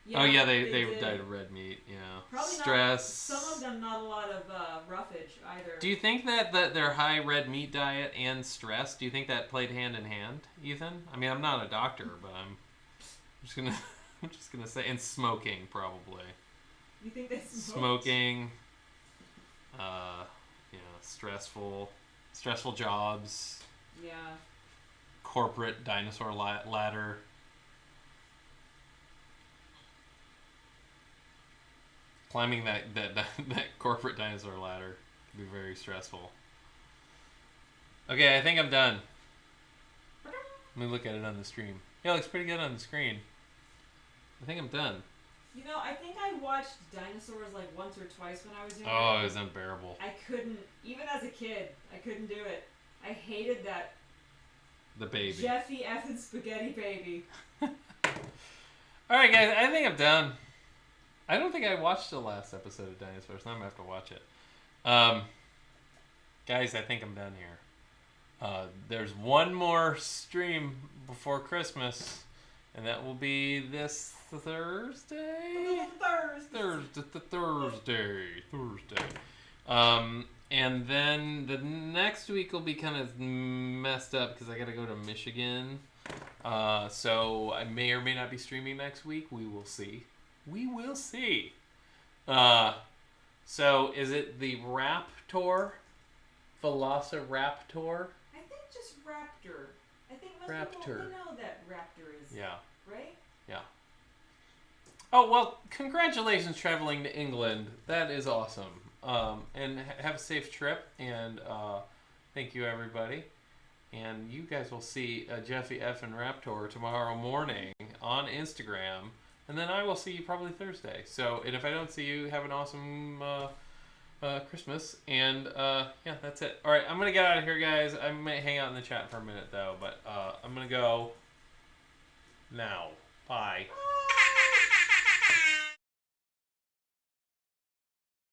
Yeah, oh yeah, they did. died of red meat. Yeah. Probably Stress. Not, some of them not a lot of roughage either. Do you think that their high red meat diet and stress, do you think that played hand in hand, Ethan? I mean, I'm not a doctor, but I'm just gonna say, and smoking probably. You think they smoked? Smoking. Stressful jobs. Yeah. Corporate dinosaur ladder. Climbing that corporate dinosaur ladder can be very stressful. Okay, I think I'm done. Let me look at it on the stream. Yeah, it looks pretty good on the screen. I think I'm done. You know, I think I watched dinosaurs like once or twice when I was younger. Oh, it was unbearable. I couldn't, even as a kid, I couldn't do it. I hated that. The baby. Jeffy effing spaghetti baby. Alright, guys, I think I'm done. I don't think I watched the last episode of Dinosaurs. Now I'm going to have to watch it. Guys, I think I'm done here. There's one more stream before Christmas, and that will be this Thursday. Thursday. And then the next week will be kind of messed up because I got to go to Michigan. So I may or may not be streaming next week. We will see. So is it the Raptor? Velociraptor? I think just Raptor. I think most Raptor. people know that Raptor is. Yeah. Right? Yeah. Oh, well, congratulations traveling to England. That is awesome. And have a safe trip. And thank you, everybody. And you guys will see Jeffy F. and Raptor tomorrow morning on Instagram. And then I will see you probably Thursday. So, and if I don't see you, have an awesome Christmas. And yeah, that's it. All right, I'm going to get out of here, guys. I might hang out in the chat for a minute, though. But I'm going to go now. Bye.